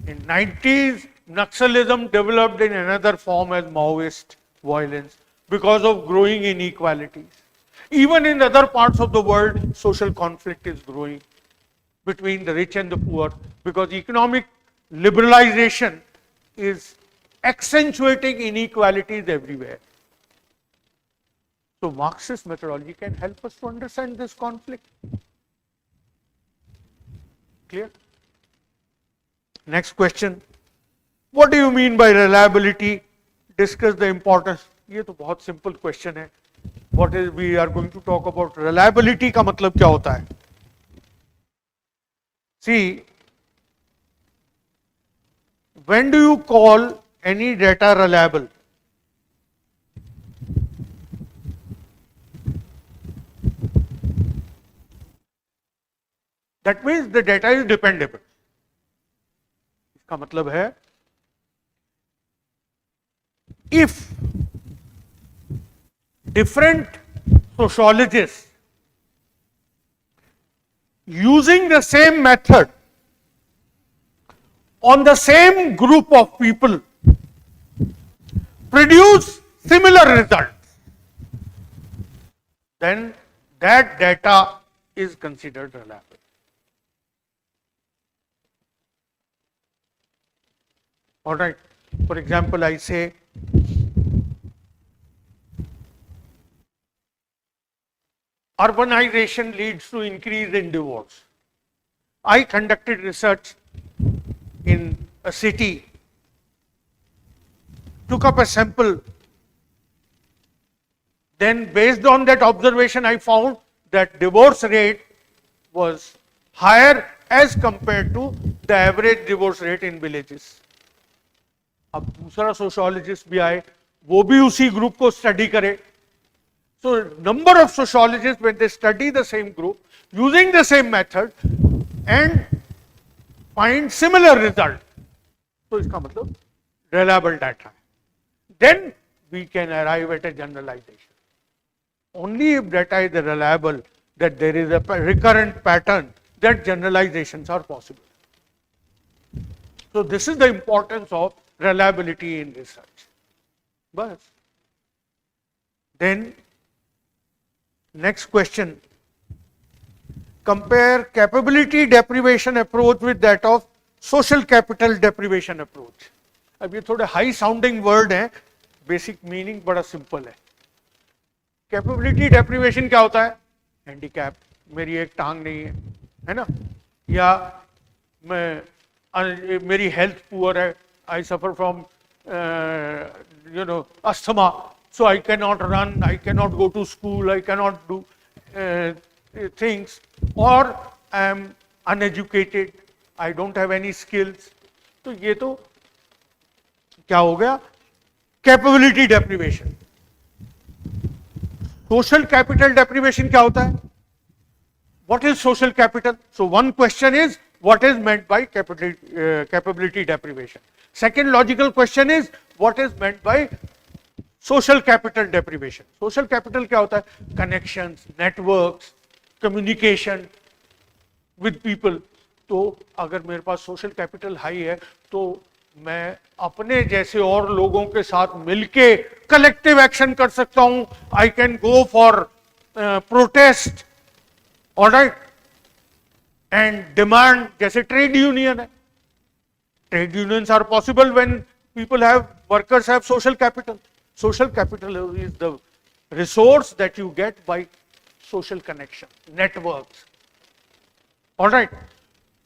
in 90s Naxalism developed in another form as Maoist violence because of growing inequalities. Even in other parts of the world, social conflict is growing between the rich and the poor because economic liberalization is accentuating inequalities everywhere. So Marxist methodology can help us to understand this conflict. Clear? Next question. What do you mean by reliability? Discuss the importance. ये तो बहुत simple question है. What is we are going to talk about reliability का मतलब क्या होता है? See, when do you call any data reliable? That means the data is dependable. इसका मतलब है if different sociologists using the same method on the same group of people produce similar results, then that data is considered reliable. All right. For example, I say urbanization leads to increase in divorce. I conducted research in a city. took up a sample. Then based on that observation, I found that divorce rate was higher as compared to the average divorce rate in villages. अब दूसरा sociologist भी आए, वो भी उसी group को study करे. So number of sociologists, when they study the same group using the same method and find similar result, तो इसका मतलब reliable data है. Then we can arrive at a generalization. Only if data is reliable, that there is a recurrent pattern, that generalizations are possible. So this is the importance of reliability in research. But then next question, compare capability deprivation approach with that of social capital deprivation approach. अब ये थोड़े high sounding word हैं, basic meaning बड़ा simple है. Capability deprivation क्या होता है? Handicap, मेरी एक टांग नहीं है ना, या मेरी हेल्थ पुअर है, I suffer from asthma, so I cannot run, I cannot go to school, I cannot do things, or I am uneducated, I don't have any skills. तो ये तो क्या हो गया? Capability deprivation. Social capital deprivation क्या होता है? What is social capital? So one question is, what is meant by capability deprivation? Second logical question is, what is meant by social capital deprivation? Social capital क्या होता है? Connections, networks, communication with people. तो अगर मेरे पास social capital high है, तो मैं अपने जैसे और लोगों के साथ मिलके कलेक्टिव एक्शन कर सकता हूं. I can go for protest, alright, and demand, जैसे ट्रेड यूनियन है. Trade unions are possible when people have, workers have social capital. Social capital is the resource that you get by social connection, networks, alright.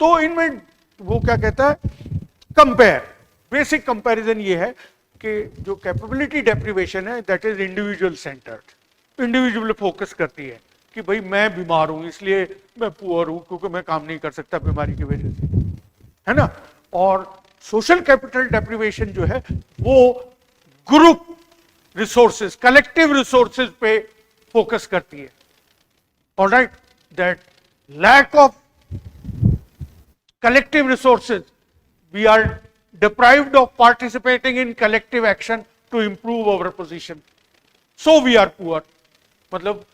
तो इनमें वो क्या कहता है? Compare. Basic comparison ये है कि जो कैपेबिलिटी डेप्रिवेशन है, that is individual centred, individual focus करती है कि भाई मैं बीमार हूं इसलिए मैं पुअर हूं क्योंकि मैं काम नहीं कर सकता बीमारी की वजह से, है ना. और सोशल कैपिटल डेप्रिवेशन जो है वो ग्रुप रिसोर्सेज, कलेक्टिव रिसोर्सेज पे फोकस करती है. Alright, that lack of collective resources, we are deprived of participating in collective action to improve our position, so we are poor. मतलब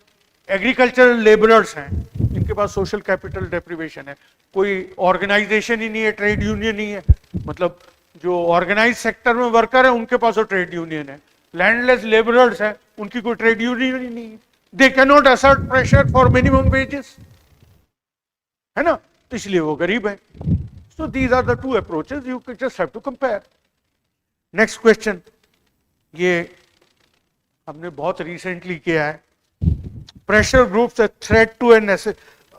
एग्रीकल्चरल लेबरर्स हैं, इनके पास social capital deprivation है, कोई organisation ही नहीं है, ट्रेड यूनियन नहीं है. मतलब जो ऑर्गेनाइज सेक्टर में वर्कर है उनके पास तो ट्रेड यूनियन है. लैंडलेस लेबरर्स हैं, उनकी कोई ट्रेड यूनियन ही नहीं है. They can not assert pressure for minimum wages, है ना, इसलिए वो गरीब है. So these are the two approaches, you just have to compare. Next question, ये हमने बहुत recently किया है. Pressure groups are threat to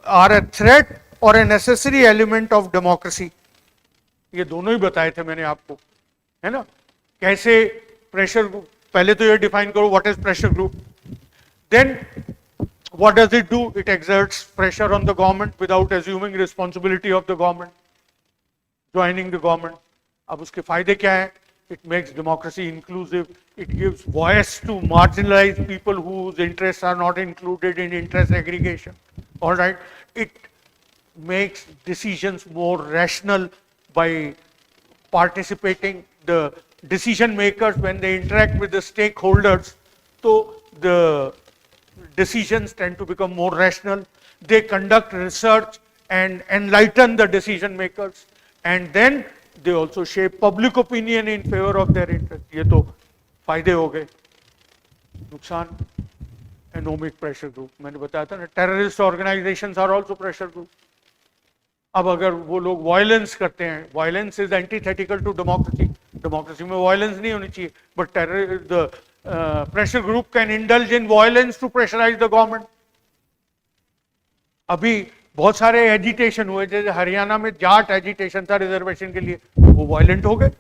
are a threat or a necessary element of democracy. ये दोनों ही बताए थे मैंने आपको, है ना. कैसे प्रेशर ग्रुप, पहले तो ये डिफाइन करो what is pressure group. Then what does it do? It exerts pressure on the government without assuming responsibility of the government, joining the government. अब उसके फायदे क्या है? It makes democracy inclusive. It gives voice to marginalized people whose interests are not included in interest aggregation. All right. It makes decisions more rational by participating the decision makers when they interact with the stakeholders. So the decisions tend to become more rational. They conduct research and enlighten the decision makers, and then they also shape public opinion in favor of their interest. ये तो फायदे हो गए. नुकसान, economic pressure group, मैंने बताया था ना, terrorist organizations are also pressure group. अब अगर वो लोग वायलेंस करते हैं, violence is antithetical to democracy, democracy में वायलेंस नहीं होनी चाहिए, but the pressure group can indulge in violence to pressurise the government. अभी बहुत सारे एजिटेशन हुए, जैसे हरियाणा में जाट एजिटेशन था रिजर्वेशन के लिए, वो वायलेंट हो गए.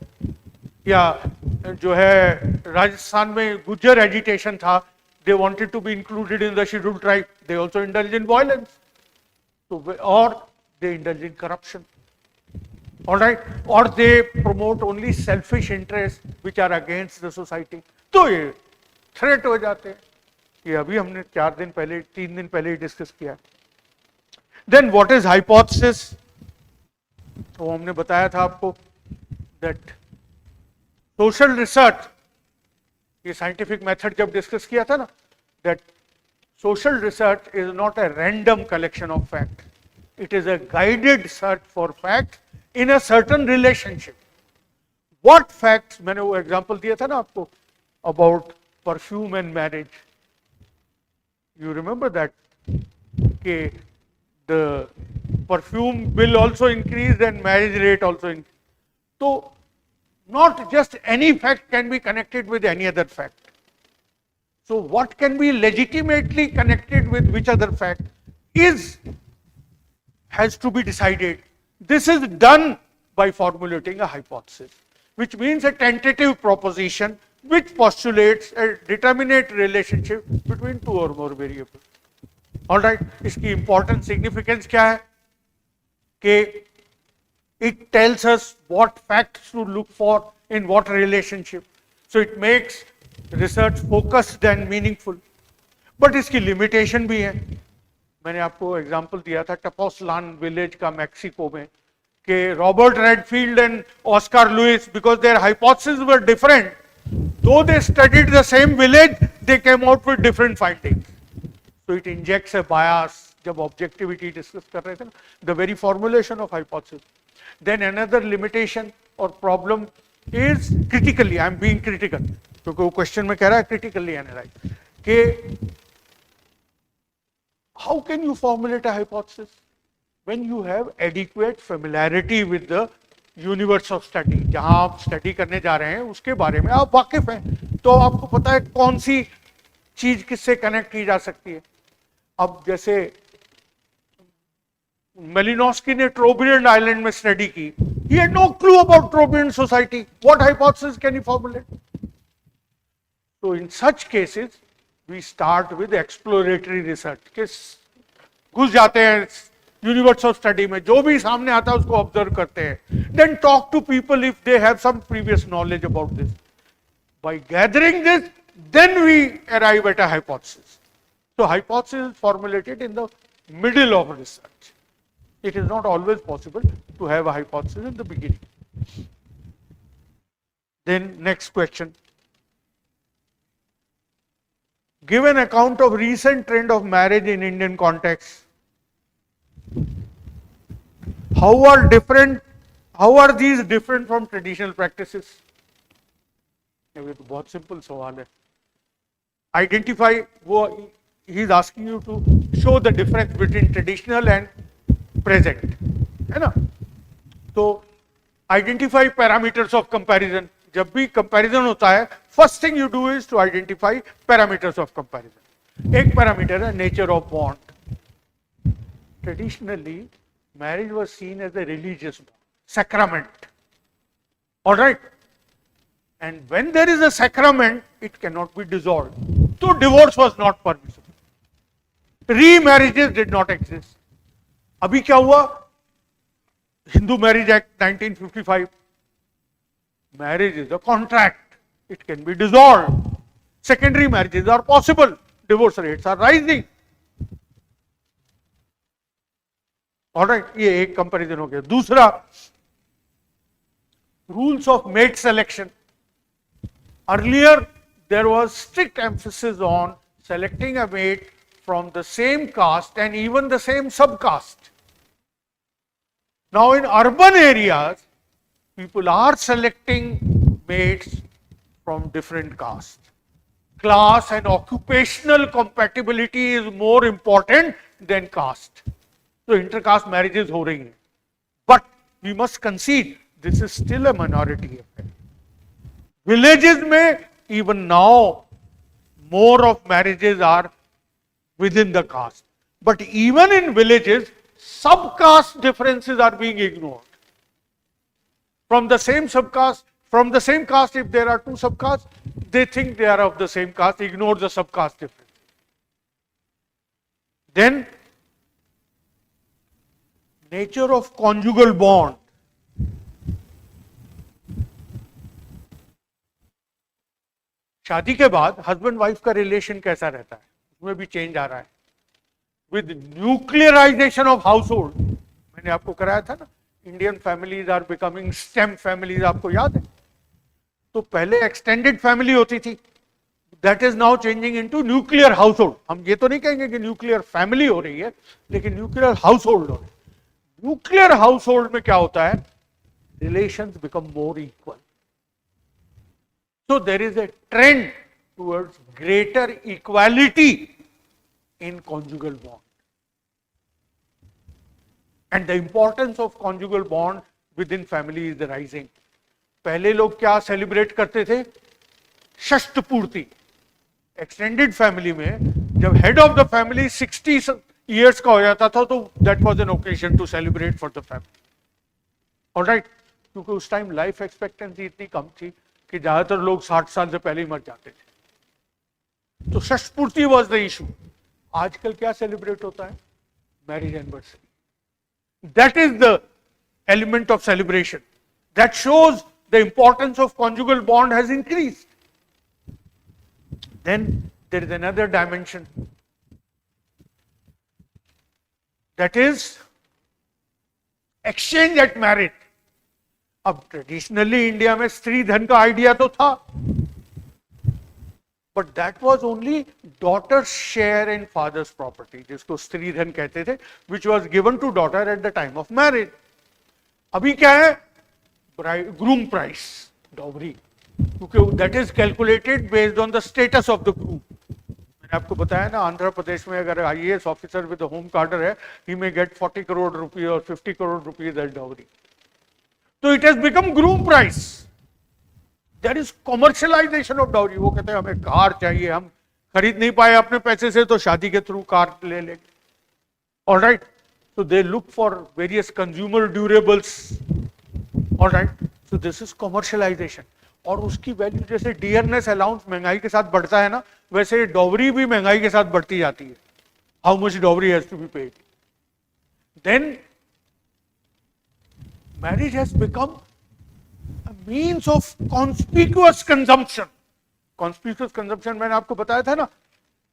या जो है राजस्थान में गुज्जर एजिटेशन था, they wanted to be included in the scheduled tribe, they also indulge in violence, so or they indulge in corruption, all right, or they promote only selfish interests which are against the society, तो ये threat हो जाते हैं. ये अभी हमने 3 दिन पहले ही डिस्कस किया. Then what is hypothesis? तो हमने बताया था आपको दैट सोशल रिसर्च, ये साइंटिफिक मेथड जब डिस्कस किया था ना, that social research is not a random collection of fact, it is a guided search for fact in a certain relationship. What facts, मैंने वो एग्जांपल दिया था ना आपको about perfume and marriage, you remember that के the perfume will also increase and marriage rate also increase. So not just any fact can be connected with any other fact. So what can be legitimately connected with which other fact has to be decided. This is done by formulating a hypothesis, which means a tentative proposition which postulates a determinate relationship between two or more variables. All right, इसकी important significance क्या है कि it tells us what facts to look for in what relationship, so it makes research focused and meaningful. But इसकी limitation भी है. मैंने आपको example दिया था टपोस्लान विलेज का मैक्सिको में कि Robert Redfield and Oscar Lewis, because their hypotheses were different, though they studied the same village, they came out with different findings. So it injects a bias. जब objectivity discuss कर रहे थे ना, the very formulation of hypothesis. Then another limitation or problem is critically, I am being critical, क्योंकि वो question में कह रहा है critically analyze कि how can you formulate a hypothesis when you have adequate familiarity with the universe of study. जहां आप study करने जा रहे हैं उसके बारे में आप वाकिफ हैं, तो आपको पता है कौन सी चीज किससे कनेक्ट की जा सकती है. अब जैसे मेलिनोस्की ने ट्रोबियन आइलैंड में स्टडी की, he had no clue about Trobriand society. What hypothesis can he formulate? So in such cases we start with exploratory research. कि घुस जाते हैं यूनिवर्स ऑफ स्टडी में, जो भी सामने आता है उसको ऑब्जर्व करते हैं. Then talk to people if they have some previous knowledge about this. By gathering this then we arrive at a hypothesis. So hypothesis is formulated in the middle of research. It is not always possible to have a hypothesis in the beginning. Then next question. Give an account of recent trend of marriage in Indian context. How are these different from traditional practices? ये तो बहुत simple सवाल है. Identify, वो he is asking you to show the difference between traditional and present, है ना. तो identify parameters of comparison. जब भी comparison होता है, first thing you do is to identify parameters of comparison. एक parameter है nature of bond. Traditionally, marriage was seen as a religious bond, sacrament. All right. And when there is a sacrament, it cannot be dissolved. So divorce was not permissible. Remarriages did not exist. अभी क्या हुआ? Hindu Marriage Act 1955. Marriage is a contract. It can be dissolved. Secondary marriages are possible. Divorce rates are rising. All right, ये एक comparison हो गया. दूसरा, rules of mate selection. Earlier, there was strict emphasis on selecting a mate from the same caste and even the same subcaste. Now in urban areas, people are selecting mates from different castes. Class and occupational compatibility is more important than caste. So intercaste marriages हो रही हैं. But we must concede this is still a minority affair. Villages में even now more of marriages are within the caste. But even in villages, subcaste differences are being ignored. From the same subcaste, From the same caste, if there are two subcastes, they think they are of the same caste, ignore the subcaste difference. Then, nature of conjugal bond. शादी के बाद husband wife का relation कैसा रहता है, उसमें भी change आ रहा है. With nuclearisation of household, मैंने आपको कराया था ना, Indian families are becoming stem families, आपको याद है? तो पहले एक्सटेंडेड फैमिली होती थी, that is now changing into nuclear household. हम ये तो नहीं कहेंगे कि न्यूक्लियर फैमिली हो रही है, लेकिन न्यूक्लियर हाउस होल्ड हो रही है. न्यूक्लियर हाउस होल्ड में क्या होता है? Relations become more equal. So there is a trend towards greater equality in conjugal bond. And the importance of conjugal bond within family is rising. पहले लोग क्या सेलिब्रेट करते थे? षष्ठ पूर्ति. एक्सटेंडेड फैमिली में जब head of the family 60 years का हो जाता था तो that was an occasion to celebrate for the family. Alright, क्योंकि उस टाइम लाइफ एक्सपेक्टेंसी इतनी कम थी कि ज्यादातर लोग 60 साल से पहले ही मर जाते थे. तो षष्ठ पूर्ति वाज द इशू. आजकल क्या सेलिब्रेट होता है? Marriage anniversary. That is the element of celebration. That shows the importance of conjugal bond has increased. Then there is another dimension, that is exchange at marriage. अब traditionally India में स्त्री धन का idea तो था, but that was only daughters share in father's property, जिसको स्त्री धन कहते थे, which was given to daughter at the time of marriage. अभी क्या है? ग्रूम प्राइस, डॉवरी, क्योंकि that is calculated based on the status of the groom. मैंने आपको बताया ना, आंध्र प्रदेश में अगर IAS officer with home carder है, he may get 40 crore rupees और 50 crore rupees as dowry. So it has become groom price. There is commercialization of dowry. वो कहते हैं हमें कार चाहिए, हम खरीद नहीं पाए अपने पैसे से तो शादी के थ्रू कार ले लेंगे. All right. So they look for various consumer durables. All right. So this is commercialization. और उसकी वैल्यू जैसे डियरनेस अलाउंस महंगाई के साथ बढ़ता है ना, वैसे डॉवरी भी महंगाई के साथ बढ़ती जाती है. How much dowry has to be paid? Then marriage has become a means of conspicuous consumption. Conspicuous consumption मैंने आपको बताया था ना,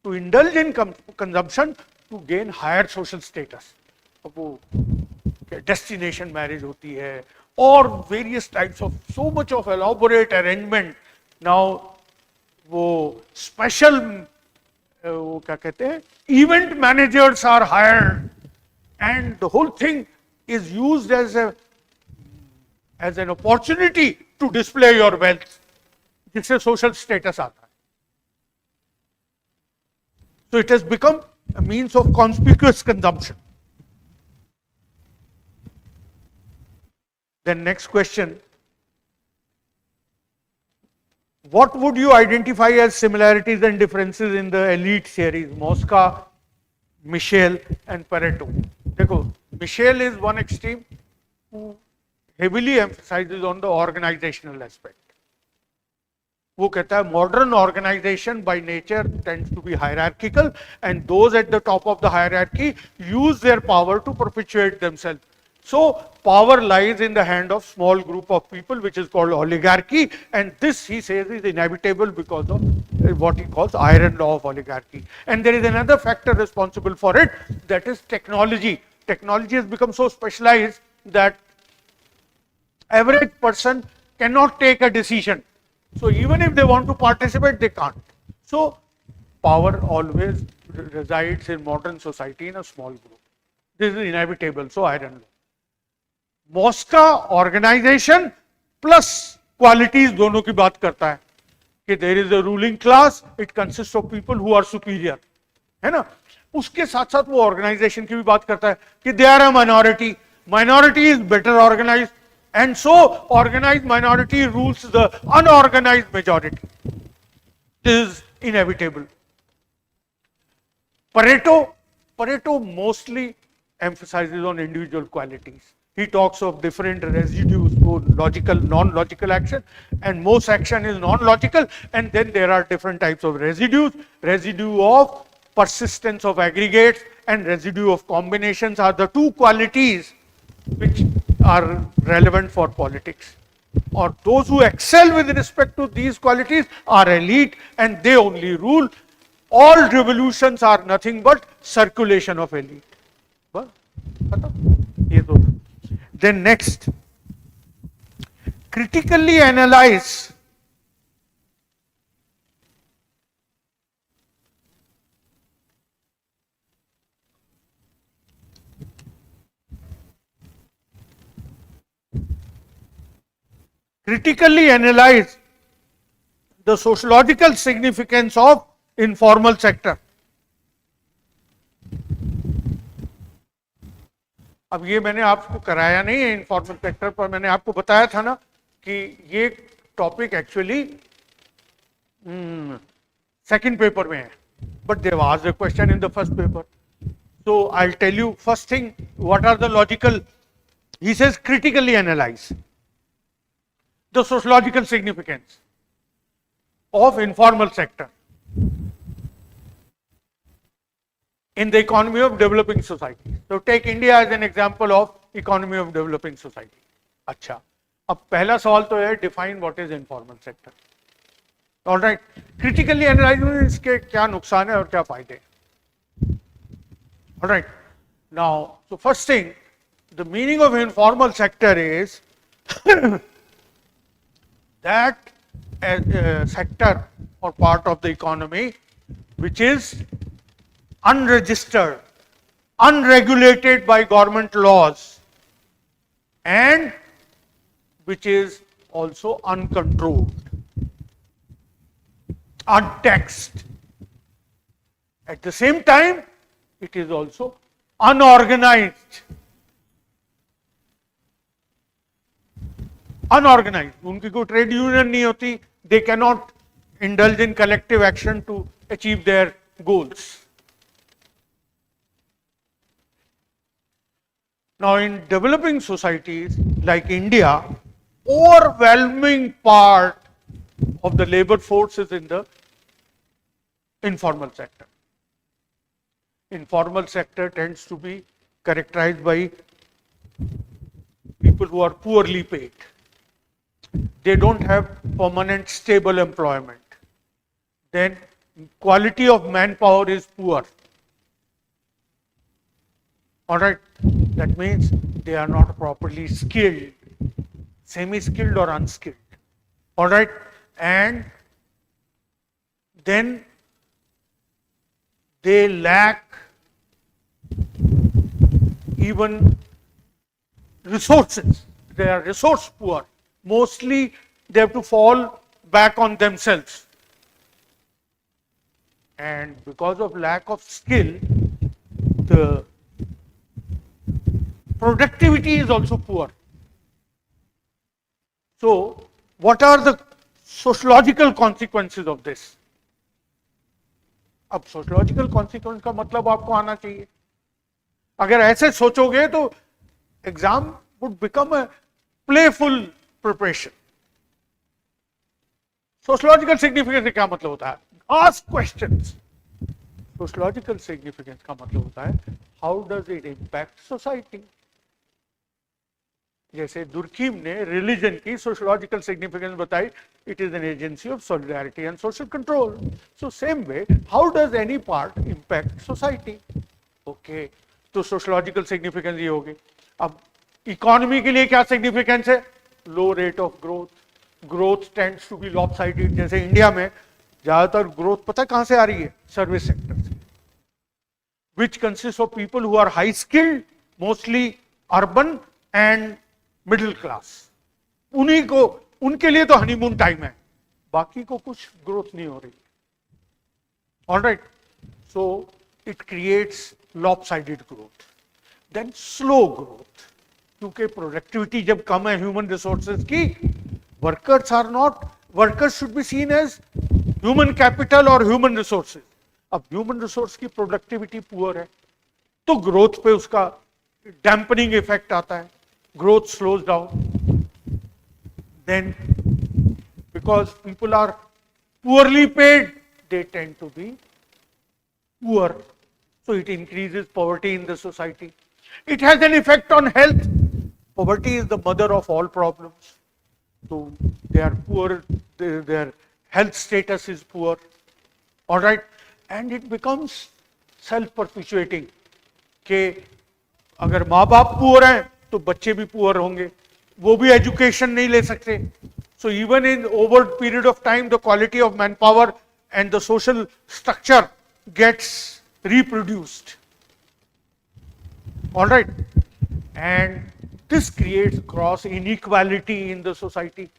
to indulge in consumption to gain higher social status. अब वो destination marriage होती है और various types of so much of elaborate arrangement. Now वो special वो क्या कहते हैं, event managers are hired and the whole thing is used as an opportunity to display your wealth, जिससे social status आता है. So it has become a means of conspicuous consumption. Then next question, what would you identify as similarities and differences in the elite theories, Mosca, Michel and Pareto? देखो, Michel is one extreme who heavily emphasizes on the organizational aspect. वो कहता है modern organization by nature tends to be hierarchical and those at the top of the hierarchy use their power to perpetuate themselves. So power lies in the hand of small group of people, which is called oligarchy, and this he says is inevitable because of what he calls iron law of oligarchy. And there is another factor responsible for it, that is technology. Technology has become so specialized that average person cannot take a decision. So even if they want to participate, they can't. So power always resides in modern society in a small group. This is inevitable. So iron law. Mosca organization plus qualities दोनों की बात करता है कि there is a ruling class, it consists of people who are superior, है ना. उसके साथ साथ वो organization की भी बात करता है कि they are a minority, minority is better organized, and so organized minority rules the unorganized majority. This is inevitable. Pareto mostly emphasizes on individual qualities. he talks of different residues for logical, non-logical action, and most action is non-logical, and then there are different types of residues. Residue of persistence of aggregates and residue of combinations are the two qualities which are relevant for politics. Or those who excel with respect to these qualities are elite, and they only rule. All revolutions are nothing but circulation of elite. Then next, critically analyze the sociological significance of informal sector. अब ये मैंने आपको कराया नहीं है informal sector पर, मैंने आपको बताया था ना कि ये टॉपिक एक्चुअली सेकंड पेपर में है, but there was a question in the first paper. So I will tell you first thing what are the logical, he says critically analyse the sociological significance of informal sector in the economy of developing society. So take India as an example of economy of developing society. अच्छा, अब पहला सवाल तो है define what is informal sector. All right, critically analyze इसके क्या नुकसान है और क्या फायदे हैं. All right, now so first thing, the meaning of informal sector is that a sector or part of the economy which is unregistered, unregulated by government laws, and which is also uncontrolled, untaxed. At the same time, it is also unorganized. Unorganized. उनकी कोई trade union नहीं होती. They cannot indulge in collective action to achieve their goals. Now, in developing societies like India, overwhelming part of the labor force is in the informal sector. Informal sector tends to be characterized by people who are poorly paid. They don't have permanent stable employment. Then quality of manpower is poor. All right, that means they are not properly skilled, semi-skilled or unskilled. All right, and then they lack even resources. They are resource poor. Mostly they have to fall back on themselves. And because of lack of skill, the productivity is also poor. So, what are the sociological consequences of this? अब sociological consequence का मतलब आपको आना चाहिए. अगर ऐसे सोचोगे तो exam would become a playful preparation. Sociological significance का क्या मतलब होता है? Ask questions. सोशियोलॉजिकल सिग्निफिकेंस का मतलब होता है how does it impact society. जैसे दुर्खीम ने रिलीजन की सोशियोलॉजिकल सिग्निफिकेंस बताई, it is an agency of solidarity and social control. So same way how does any part impact society. Okay, तो sociological significance ये होगी. अब इकोनॉमी के लिए क्या सिग्निफिकेंस है? Low rate of growth. Growth tends to be lopsided. जैसे India में ज्यादातर ग्रोथ पता है कहां से आ रही है? सर्विस सेक्टर से, which consist of people who are high skilled, mostly urban and middle class. उन्हीं को, उनके लिए तो हनीमून टाइम है, बाकी को कुछ ग्रोथ नहीं हो रही. Alright, so it creates lopsided growth. Then slow growth, क्योंकि प्रोडक्टिविटी जब कम है ह्यूमन रिसोर्सेज की, workers are not, workers should be seen as human capital और ह्यूमन रिसोर्सेज. अब ह्यूमन रिसोर्स की प्रोडक्टिविटी पुअर है तो ग्रोथ पे उसका डैम्पनिंग इफेक्ट आता है. growth slows down. Then, because people are poorly paid, they tend to be poor. So it increases poverty in the society. It has an effect on health. Poverty is the mother of all problems. So they are poor, their health status is poor. All right. And it becomes self-perpetuating कि अगर माँ बाप poor हैं तो बच्चे भी poor होंगे, वो भी एजुकेशन नहीं ले सकते. So even in over period of time, the quality of manpower and the social structure gets reproduced. All right. And this creates gross inequality in the society.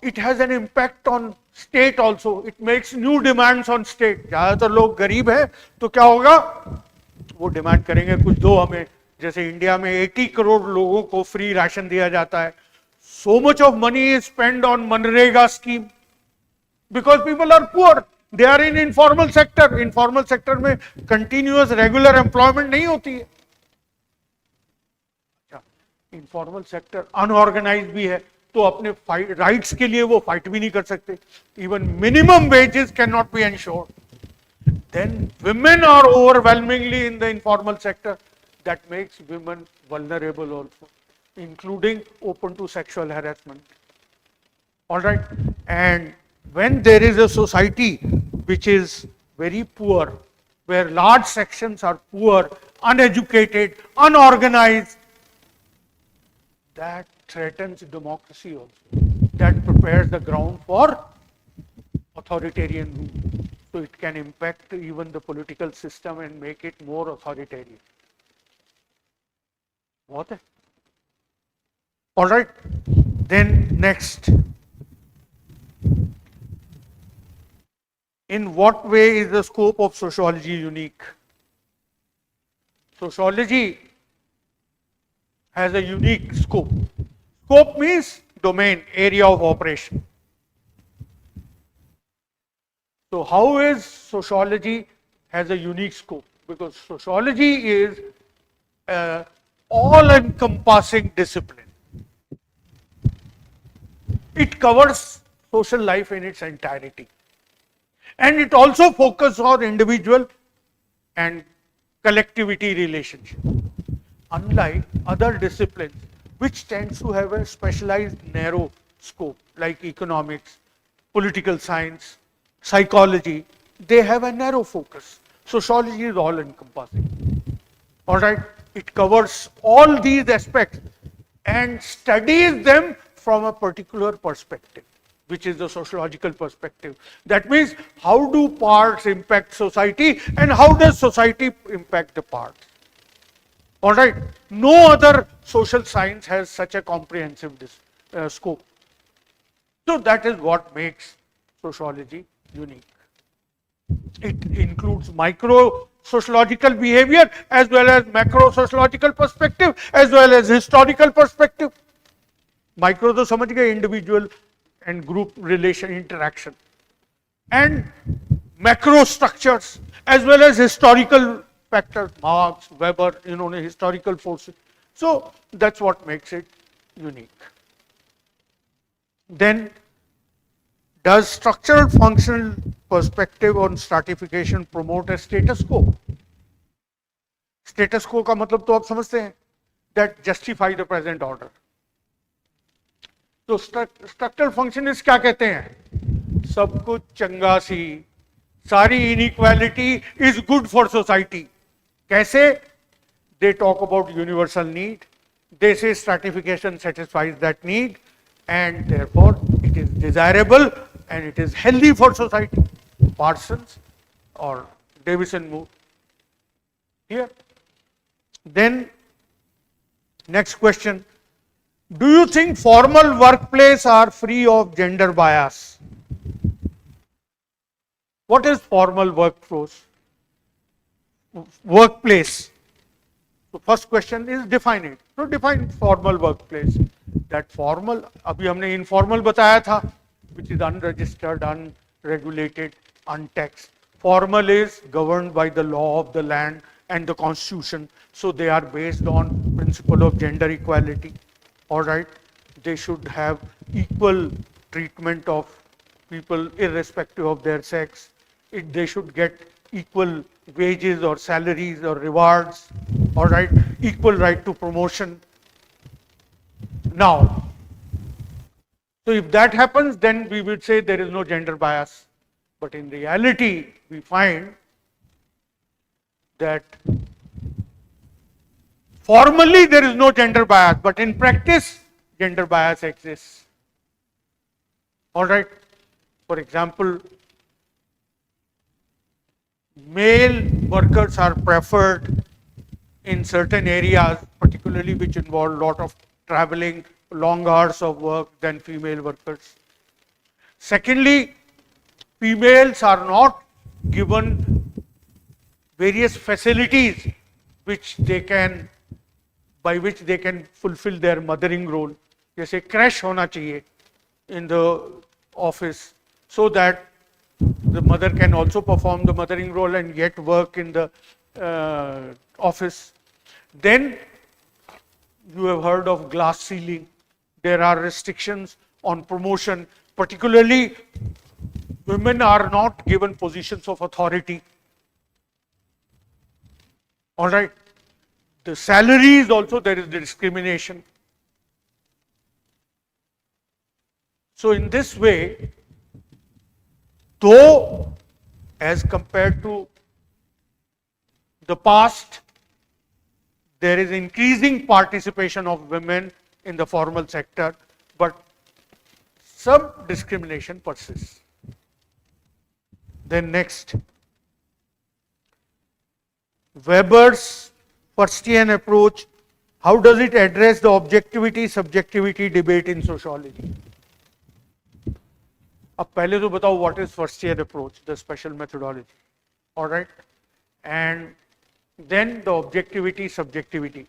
It has an impact on state also. It makes new demands on state. ज़्यादातर लोग गरीब हैं तो क्या होगा, वो demand करेंगे कुछ दो हमें. जैसे इंडिया में 80 करोड़ लोगों को फ्री राशन दिया जाता है. So much of money is spent on MNREGA scheme because people are poor. They are in informal sector. Informal sector में continuous regular employment नहीं होती है. Informal sector unorganized भी है तो अपने राइट्स के लिए वो फाइट भी नहीं कर सकते. Even minimum wages can not be ensured. Then women are overwhelmingly in the informal sector. That makes women vulnerable also, including open to sexual harassment. All right. And when there is a society which is very poor, where large sections are poor, uneducated, unorganized, that threatens democracy also. That prepares the ground for authoritarian rule. So it can impact even the political system and make it more authoritarian. What? All right. Then next. In what way is the scope of sociology unique? Sociology has a unique scope. Scope means domain, area of operation. So how is sociology has a unique scope? Because sociology is an all-encompassing discipline. It covers social life in its entirety. And it also focuses on individual and collectivity relationship. Unlike other disciplines, which tends to have a specialized narrow scope, like economics, political science, psychology, they have a narrow focus. Sociology is all encompassing. All right, it covers all these aspects and studies them from a particular perspective, which is the sociological perspective. That means how do parts impact society and how does society impact the parts. All right, no other social science has such a comprehensive scope. So that is what makes sociology unique. It includes micro sociological behavior as well as macro sociological perspective as well as historical perspective. Micro to समझ गए, individual and group relation interaction, and macro structures as well as historical factors, Marx, Weber, historical forces. So that's what makes it unique. Then, does structural functional perspective on stratification promote a status quo? Status quo का मतलब तो आप समझते हैं, that justify the present order. तो structural functionist क्या कहते हैं? सब कुछ चंगा सी, सारी inequality is good for society. कैसे? They talk about universal need, they say stratification satisfies that need and therefore it is desirable and it is healthy for society. Parsons और Davison move here. Then next question. Do you think formal workplace are free of gender bias? What is formal workplace? So first question is define it. So define formal workplace. That formal, अभी हमने informal बताया था, which is unregistered, unregulated, untaxed. Formal is governed by the law of the land and the Constitution. So they are based on principle of gender equality. All right, they should have equal treatment of people irrespective of their sex. They should get equal wages or salaries or rewards. All right, equal right to promotion. Now, so if that happens, then we would say there is no gender bias. But in reality, we find that formally there is no gender bias, but in practice, gender bias exists. All right. For example, male workers are preferred in certain areas, particularly which involve a lot of traveling, long hours of work, than female workers. Secondly, females are not given various facilities which they can, by which they can fulfill their mothering role. जैसे crash होना चाहिए in the office, so that the mother can also perform the mothering role and yet work in the office. Then you have heard of glass ceiling. There are restrictions on promotion, particularly women are not given positions of authority. All right. The salaries also, there is discrimination. So in this way, though as compared to the past, there is increasing participation of women in the formal sector, but some discrimination persists. Then next, Weber's Verstehen approach, how does it address the objectivity-subjectivity debate in sociology? अब पहले तो बताओ what is Verstehen approach, the special methodology, all right, and then the objectivity-subjectivity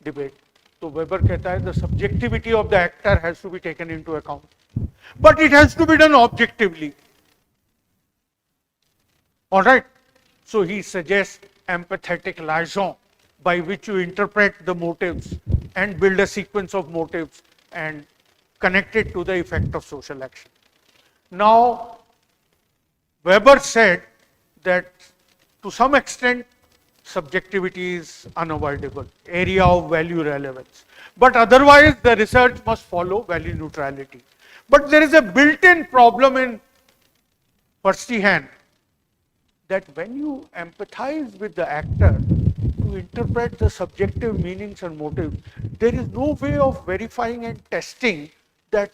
debate. So Weber कहता है the subjectivity of the actor has to be taken into account, but it has to be done objectively. All right. So he suggests empathetic liaison by which you interpret the motives and build a sequence of motives and connect it to the effect of social action. Now, Weber said that to some extent subjectivity is unavoidable, area of value relevance. But otherwise the research must follow value neutrality. But there is a built-in problem in Verstehen, that when you empathize with the actor to interpret the subjective meanings and motives, there is no way of verifying and testing that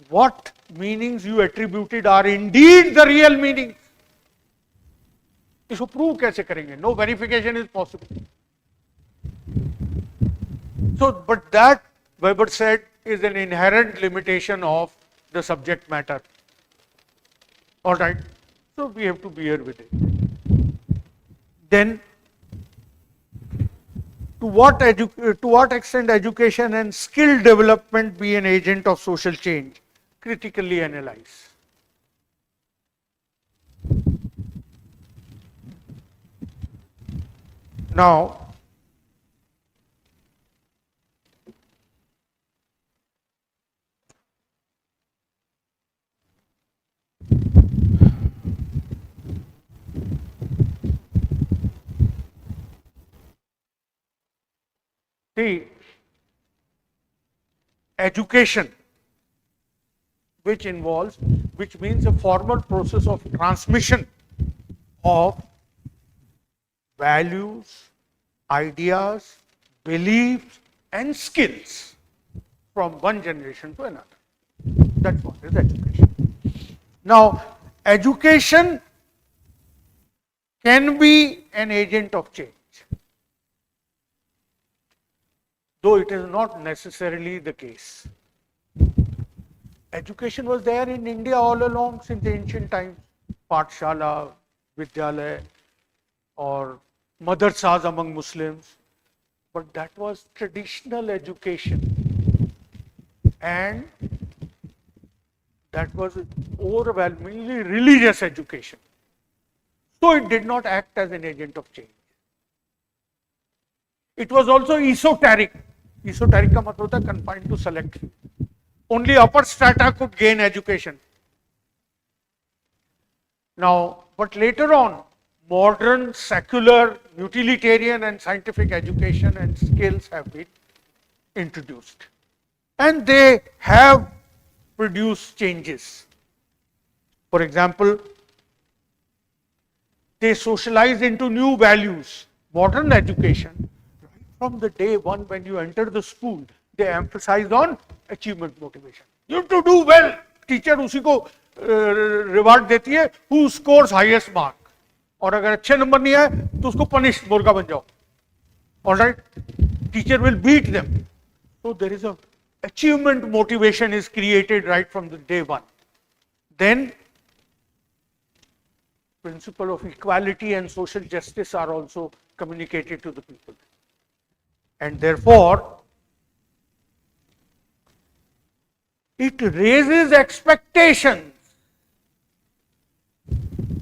what meanings you attributed are indeed the real meanings. इसको prove कैसे करेंगे? No verification is possible. So, but that, Weber said, is an inherent limitation of the subject matter. All right. So we have to bear with it. Then, to what extent education and skill development be an agent of social change? Critically analyze. Now, see, education, which means a formal process of transmission of values, ideas, beliefs, and skills from one generation to another. That's what is education. Now, education can be an agent of change, though it is not necessarily the case. Education was there in India all along since ancient times. Pathshala, Vidyalaya, or madrasas among Muslims. But that was traditional education. And that was overwhelmingly religious education. So it did not act as an agent of change. It was also esoteric. Esoteric का मतलब होता है confined to select. Only upper strata could gain education. Now, but later on, modern, secular, utilitarian and scientific education and skills have been introduced. And they have produced changes. For example, they socialize into new values. Modern education, right from the day one when you enter the school, they emphasize on achievement motivation. You have to do well. Teacher उसी को reward देती है who scores highest mark. और अगर अच्छे number नहीं आए तो उसको पनिश मुर्गा बन जाओ. All right, teacher will beat them. So there is a achievement motivation is created right from the day one. Then principle of equality and social justice are also communicated to the people. And therefore, it raises expectations.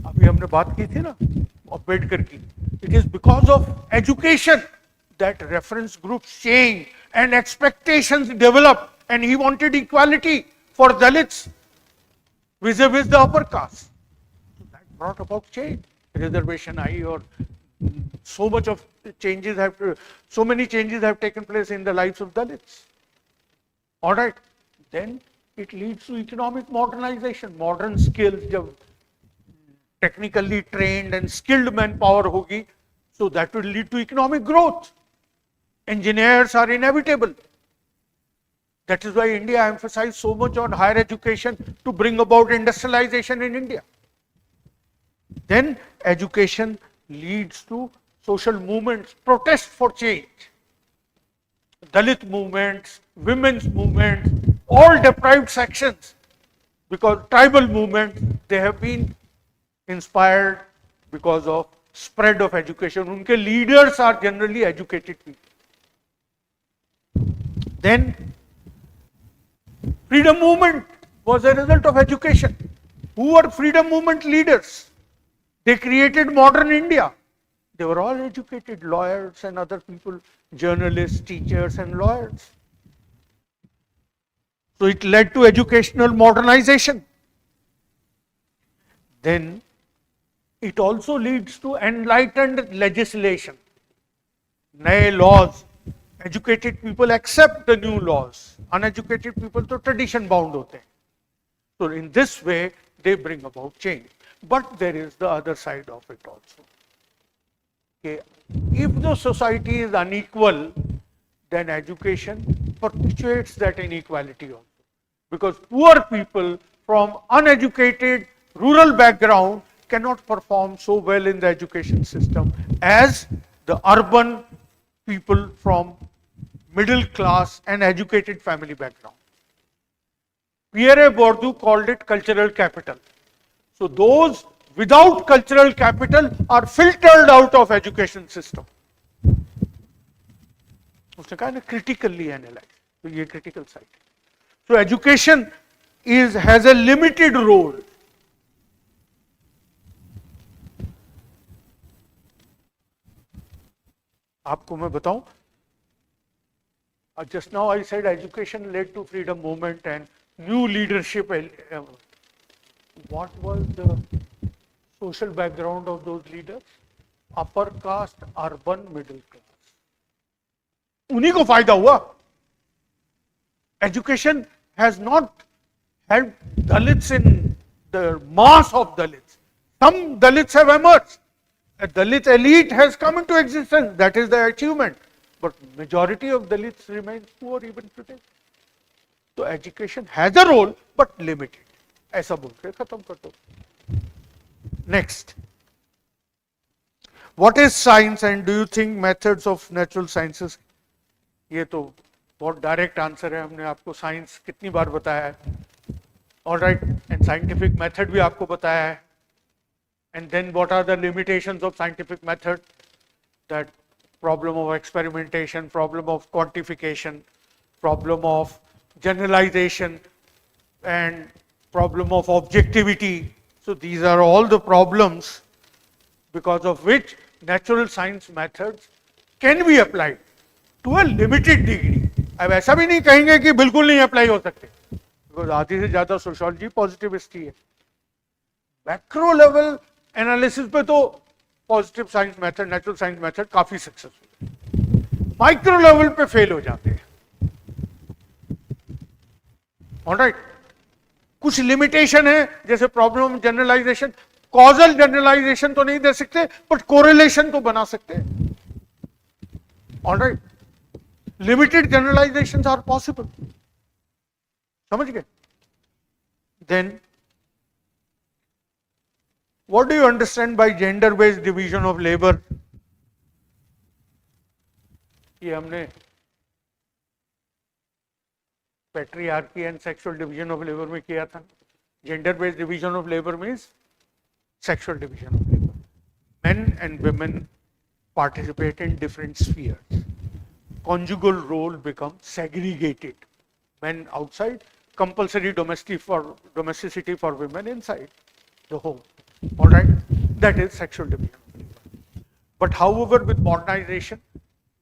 अभी हमने बात की थी ना अम्बेडकर की. It is because of education that reference groups change and expectations develop, and he wanted equality for Dalits vis-a-vis the upper caste. So that brought about change. Reservation I or so many changes have taken place in the lives of Dalits. All right, then it leads to economic modernization. Modern skills, जब technically trained and skilled manpower होगी, so that will lead to economic growth. Engineers are inevitable. That is why India emphasized so much on higher education to bring about industrialization in India. Then education leads to social movements, protest for change. Dalit movements, women's movements, all deprived sections, because tribal movements, they have been inspired because of spread of education. Unke leaders are generally educated people. Then freedom movement was a result of education. Who were freedom movement leaders? They created modern India. They were all educated, lawyers and other people, journalists, teachers and lawyers. So it led to educational modernization. Then it also leads to enlightened legislation. Neye laws. Educated people accept the new laws. Uneducated people to tradition bound hote hain. So in this way, they bring about change. But there is the other side of it also. Okay. If the society is unequal, then education perpetuates that inequality also. Because poor people from uneducated rural background cannot perform so well in the education system as the urban people from middle class and educated family background. Pierre Bourdieu called it cultural capital. So those without cultural capital are filtered out of education system. उसने कहा ना critically analyze. तो ये critical side. So education has a limited role. आपको मैं बताऊं, just now I said education led to freedom movement and new leadership. What was the social background of those leaders? Upper caste, urban, middle class. उन्हीं को फायदा हुआ. Education has not helped Dalits in the mass of Dalits. Some Dalits have emerged. A Dalit elite has come into existence. That is the achievement. But majority of Dalits remain poor even today. So education has a role, but limited. ऐसा बोलते खत्म कर दो. Next. What is science and do you think methods of natural sciences? ये तो बहुत direct answer है. हमने आपको साइंस कितनी बार बताया है. All right, and scientific method भी आपको बताया है. And then what are the limitations of scientific method? That problem of experimentation, problem of quantification, problem of generalization, and problem of objectivity. So these are all the problems because of which natural science methods can be applied to a limited degree. अब ऐसा भी नहीं कहेंगे कि बिल्कुल नहीं apply हो सकते, बिकॉज आधी से ज्यादा सोशियोलॉजी पॉजिटिविस्ट ही है. मैक्रो लेवल एनालिसिस पे तो positive science method, natural science method काफी सक्सेसफुल है. माइक्रो लेवल पे फेल हो जाते हैं. ऑलराइट, कुछ लिमिटेशन है, जैसे प्रॉब्लम जनरलाइजेशन. कॉजल जनरलाइजेशन तो नहीं दे सकते, बट कोरिलेशन तो बना सकते हैं. Alright, limited generalisations are possible. समझ गए? Then what do you understand by gender based division of labor? ये हमने patriarchy and sexual division of labor में किया था. Gender based division of labor means sexual division of labor. Men and women participate in different spheres. Conjugal role becomes segregated. Men outside, compulsory domesticity for women inside the home. All right, that is sexual division. But however, with modernization,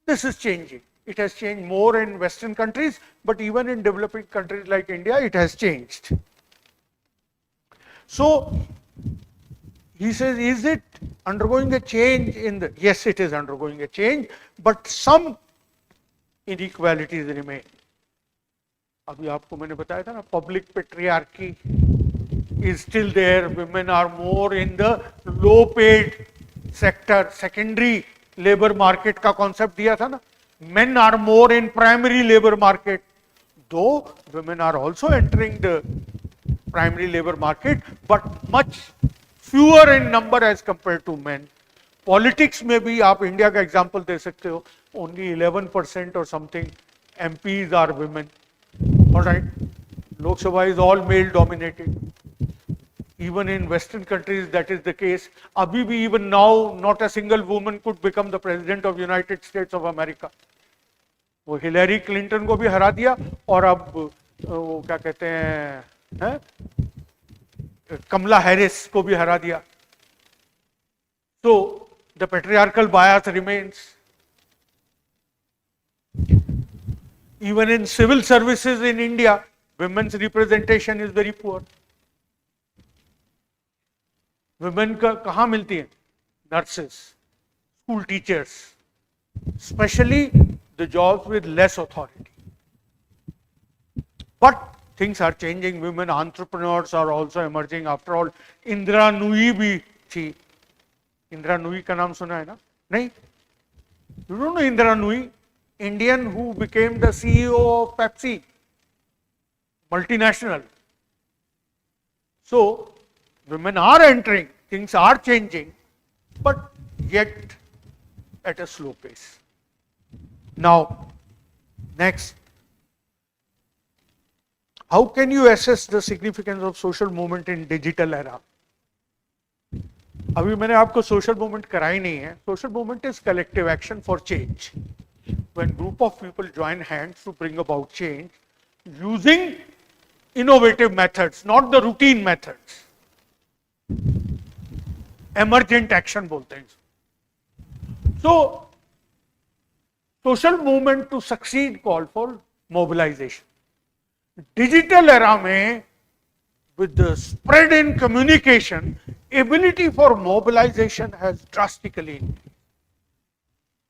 this is changing. It has changed more in Western countries, but even in developing countries like India, it has changed. So, he says, is it undergoing a change in the, yes, it is undergoing a change, but some inequalities remain. अभी आपको मैंने बताया था ना, public patriarchy is still there. Women are more in the low paid sector. Secondary labor market का concept दिया था ना. Men are more in primary labor market, though women are also entering the primary labor market, but much fewer in number as compared to men. Politics में भी आप India का example दे सकते हो. Only 11% or something MPs are women. All right, Lok Sabha is all male dominated. Even in Western countries, that is the case. Abhi bhi, even now, not a single woman could become the president of United States of America. वो Hillary Clinton को भी हरा दिया और अब वो क्या कहते हैं, कमला हैरिस को भी हरा दिया. So the patriarchal bias remains. Even in civil services in India, women's representation is very poor. Women का कहाँ मिलती है? Nurses, school teachers, especially the jobs with less authority. But things are changing. Women entrepreneurs are also emerging. After all, Indra Nui भी थी. Indra Nui का नाम सुना है ना? नहीं? You don't know Indra Nui? Indian who became the CEO of Pepsi, multinational. So, women are entering, things are changing, but yet at a slow pace. Now, next, how can you assess the significance of social movement in digital era? अभी मैंने आपको social movement कराई नहीं है. Social movement is collective action for change. When group of people join hands to bring about change using innovative methods, not the routine methods. Emergent action बोलते हैं. So, social movement to succeed call for mobilization. Digital era में, with the spread in communication, ability for mobilization has drastically increased.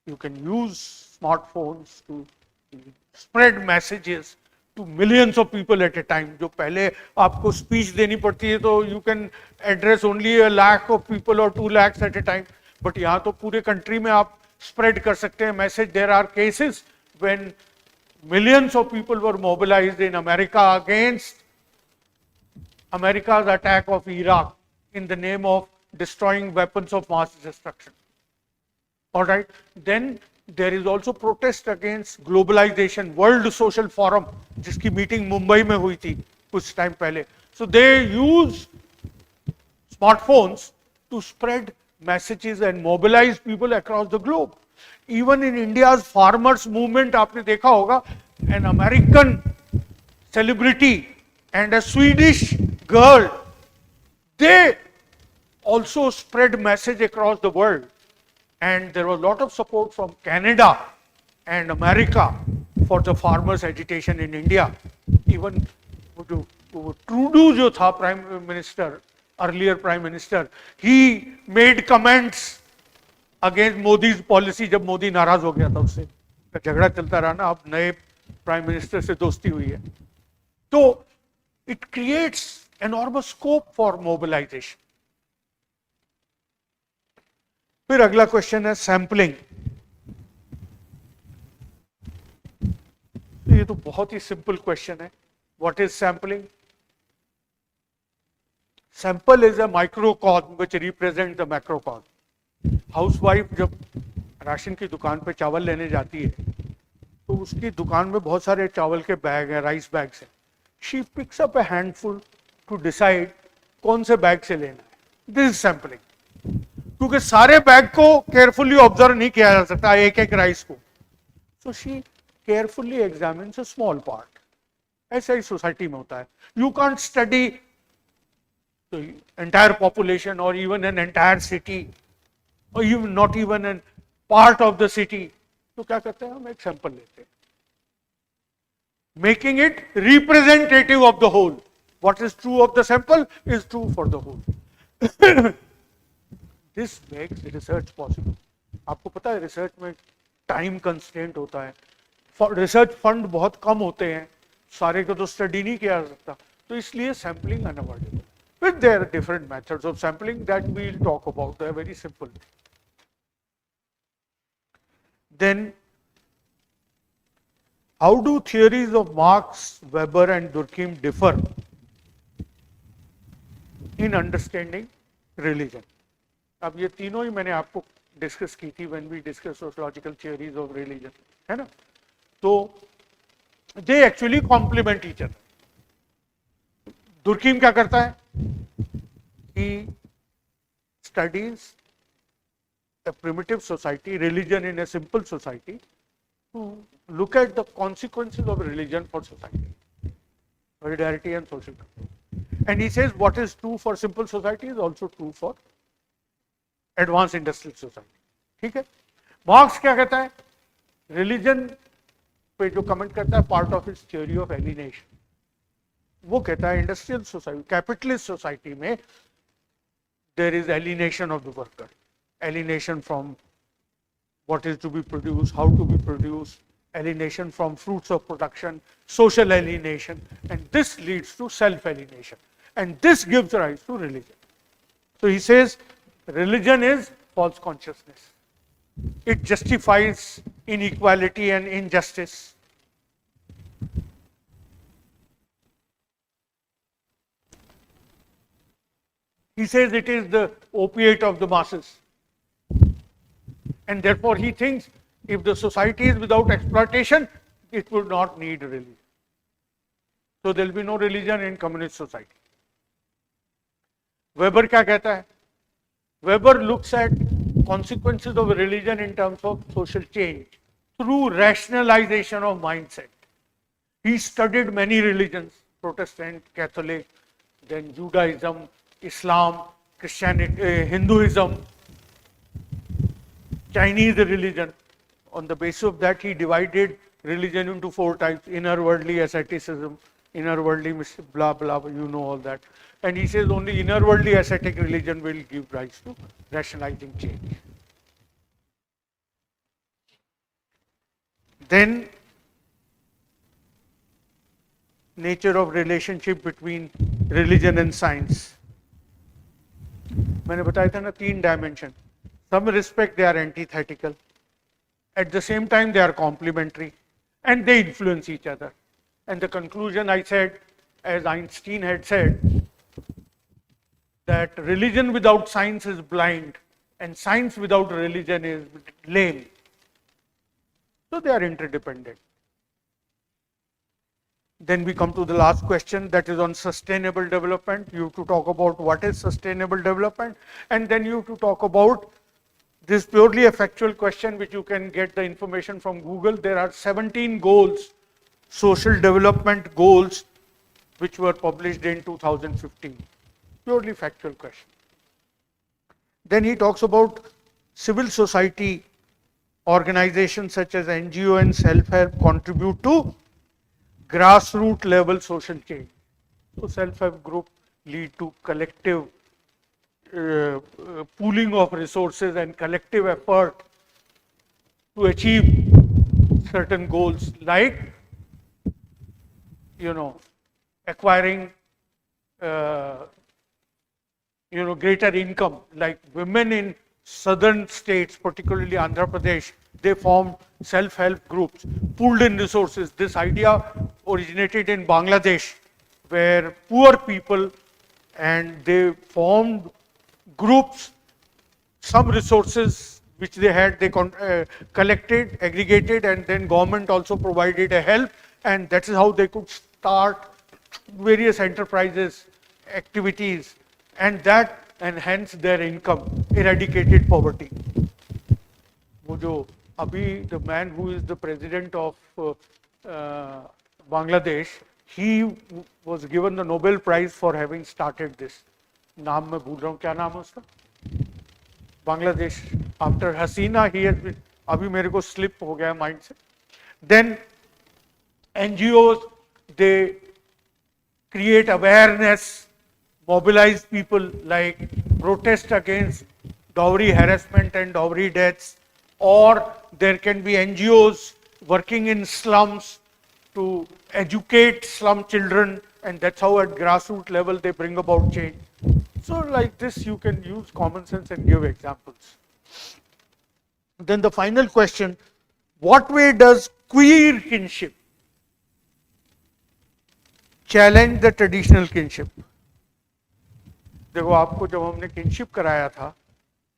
You can use smartphones to spread messages to millions of people at a time. जो पहले आपको speech देनी पड़ती है तो you can address only a lakh of people or 2 lakhs at a time. But यहाँ तो पूरे country में आप spread कर सकते हैं message. There are cases when millions of people were mobilized in America against America's attack of Iraq in the name of destroying weapons of mass destruction. All right. Then there is also protest against globalization. World Social Forum, जिसकी meeting Mumbai में हुई थी कुछ time पहले. So they use smartphones to spread messages and mobilize people across the globe. Even in India's farmers movement, आपने देखा होगा, an American celebrity and a Swedish girl, they also spread message across the world. And there was a lot of support from Canada and America for the farmers' agitation in India. Even Trudeau, जो था Prime Minister, earlier Prime Minister, he made comments against Modi's policy जब मोदी नाराज हो गया था उससे, झगड़ा चलता रहा ना, अब नए प्राइम मिनिस्टर से दोस्ती हुई है. तो it creates enormous scope for mobilization. फिर अगला क्वेश्चन है सैंपलिंग. ये तो बहुत ही सिंपल क्वेश्चन है. What is sampling? Sample is a microcosm which represent the macrocosm. Housewife जब राशन की दुकान पे चावल लेने जाती है तो उसकी दुकान में बहुत सारे चावल के बैग हैं, राइस बैग्स हैं. She picks up a handful to decide कौन से बैग से लेना है. This is sampling. क्योंकि सारे बैग को केयरफुली ऑब्जर्व नहीं किया जा सकता, एक एक राइस को. So she carefully examines a small part. ऐसा ही सोसाइटी में होता है. You can't study entire population और इवन एन एंटायर सिटी और even not even an part of the city. तो क्या करते हैं, हम एक सैंपल लेते हैं, making it representative of the whole. What is true of the sample is true for the whole. This makes research possible. आपको पता है रिसर्च में टाइम कंस्ट्रेंट होता है. रिसर्च फंड बहुत कम होते हैं, सारे को तो स्टडी नहीं किया जा सकता. तो इसलिए sampling unavoidable. But there are different methods of sampling that we will talk about. They are very simple. Then, how do theories of Marx, Weber and Durkheim differ in understanding religion? अब ये तीनों ही मैंने आपको discuss की थी when we discuss sociological theories of religion, है ना. तो they actually complement each other. Durkheim क्या करता है, he studies a primitive society, religion in a simple society, to look at the consequences of religion for society, solidarity and social control. And he says what is true for simple society is also true for advanced industrial society. ठीक है. Marks क्या कहता है, religion पे जो comment करता है part of his theory of alienation, वो कहता है इंडस्ट्रियल सोसाइटी, कैपिटलिस्ट सोसाइटी में there is alienation of the worker. Alienation from what is to be produced, how to be produced, alienation from fruits of production, social alienation, and this leads to self-alienation, and this gives rise to religion. So he says religion is false consciousness. It justifies inequality and injustice. He says it is the opiate of the masses. And therefore he thinks if the society is without exploitation, it would not need religion. So there will be no religion in communist society. Weber क्या कहता है? Weber looks at consequences of religion in terms of social change through rationalization of mindset. He studied many religions, Protestant, Catholic, then Judaism, Islam, Christianity, Hinduism, Chinese religion. On the basis of that, he divided religion into 4 types: inner worldly asceticism, inner worldly blah blah, you know all that. And he says only inner worldly ascetic religion will give rise to rationalizing change. Then, nature of relationship between religion and science. मैंने बताया था ना 3 dimension. Some respect they are antithetical. At the same time they are complementary and they influence each other. And the conclusion I said, as Einstein had said, that religion without science is blind and science without religion is lame. So they are interdependent. Then we come to the last question, that is on sustainable development. You have to talk about what is sustainable development, and then you have to talk about this purely a factual question which you can get the information from Google. There are 17 goals, social development goals, which were published in 2015. Purely factual question. Then he talks about civil society organizations such as NGO and self-help contribute to grassroots level social change. So self-help group lead to collective pooling of resources and collective effort to achieve certain goals, like acquiring greater income. Like women in southern states, particularly Andhra Pradesh, they formed self-help groups, pooled in resources. This idea originated in Bangladesh, where poor people, and they formed groups, some resources which they had, they collected, aggregated, and then government also provided a help, and that is how they could start various enterprises, activities, and that enhanced their income, eradicated poverty. The man who is the president of Bangladesh, he was given the Nobel Prize for having started this. नाम मैं भूल रहा हूँ, क्या नाम है उसका? Bangladesh, after Hasina, he has been, अभी मेरे को slip हो गया mind से. Then NGOs, they create awareness, mobilize people, like protest against dowry harassment and dowry deaths, or there can be NGOs working in slums to educate slum children, and that's how at grassroots level they bring about change. So like this you can use common sense and give examples. Then the final question, what way does queer kinship challenge the traditional kinship? देखो आपको जब हमने kinship कराया था,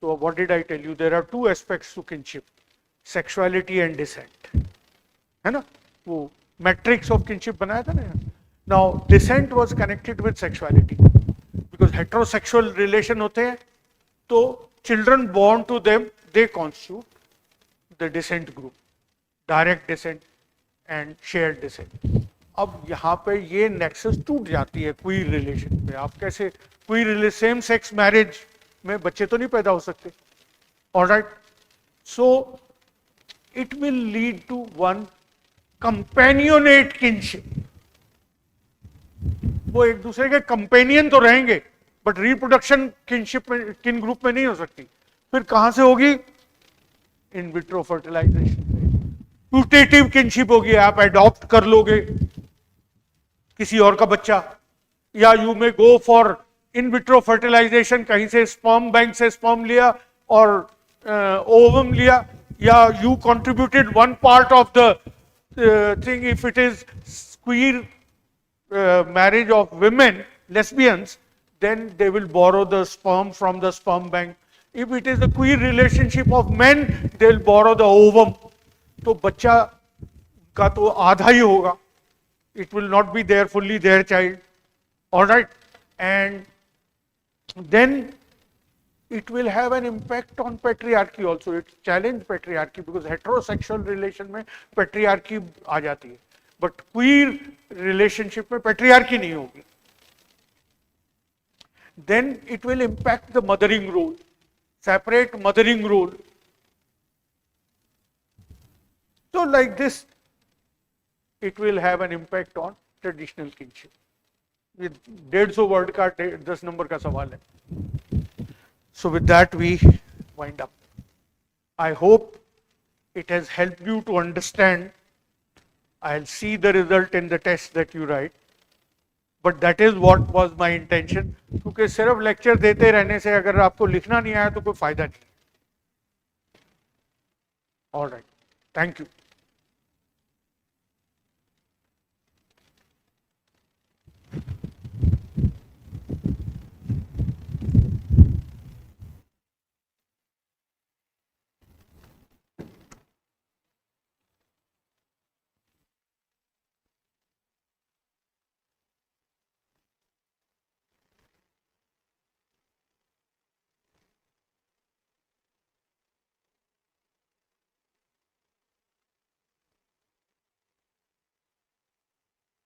तो what did I tell you? There are two aspects to kinship, sexuality and descent, है ना? वो matrix of kinship बनाया था ना. Now descent was connected with sexuality, because heterosexual relation होते हैं, तो children born to them, they constitute the descent group, direct descent and shared descent. अब यहाँ पे ये नेक्सस टूट जाती है क्वीर रिलेशन पे. आप कैसे क्वीर सेम सेक्स मैरिज में बच्चे तो नहीं पैदा हो सकते. Alright, so it will lead to one companionate kinship. वो एक दूसरे के कंपेनियन तो रहेंगे, बट रिप्रोडक्शन किनशिप में, किन ग्रुप में नहीं हो सकती. फिर कहां से होगी? In vitro fertilisation. Putative kinship होगी, आप अडॉप्ट कर लोगे किसी और का बच्चा, या you may go for in vitro fertilisation, कहीं से स्पर्म बैंक से स्पर्म लिया और ओवम लिया, या you contributed one part of the thing. If it is queer marriage of women, lesbians, then they will borrow the sperm from the sperm bank. If it is a queer relationship of men, they will borrow the ovum. तो बच्चा का तो आधा ही होगा. It will not be there fully their child. All right, and then it will have an impact on patriarchy also. It challenge patriarchy, because heterosexual relation में patriarchy आ जाती है, but queer relationship में patriarchy नहीं होगी. Then it will impact the mothering role, separate mothering role. So like this, it will have an impact on traditional kinship. ये 150 word का 10 number का सवाल है. So with that we wind up. I hope it has helped you to understand. I'll see the result in the test that you write, but that is what was my intention. क्योंकि सिर्फ lecture देते रहने से अगर आपको लिखना नहीं आया तो कोई फायदा नहीं. All right, thank you.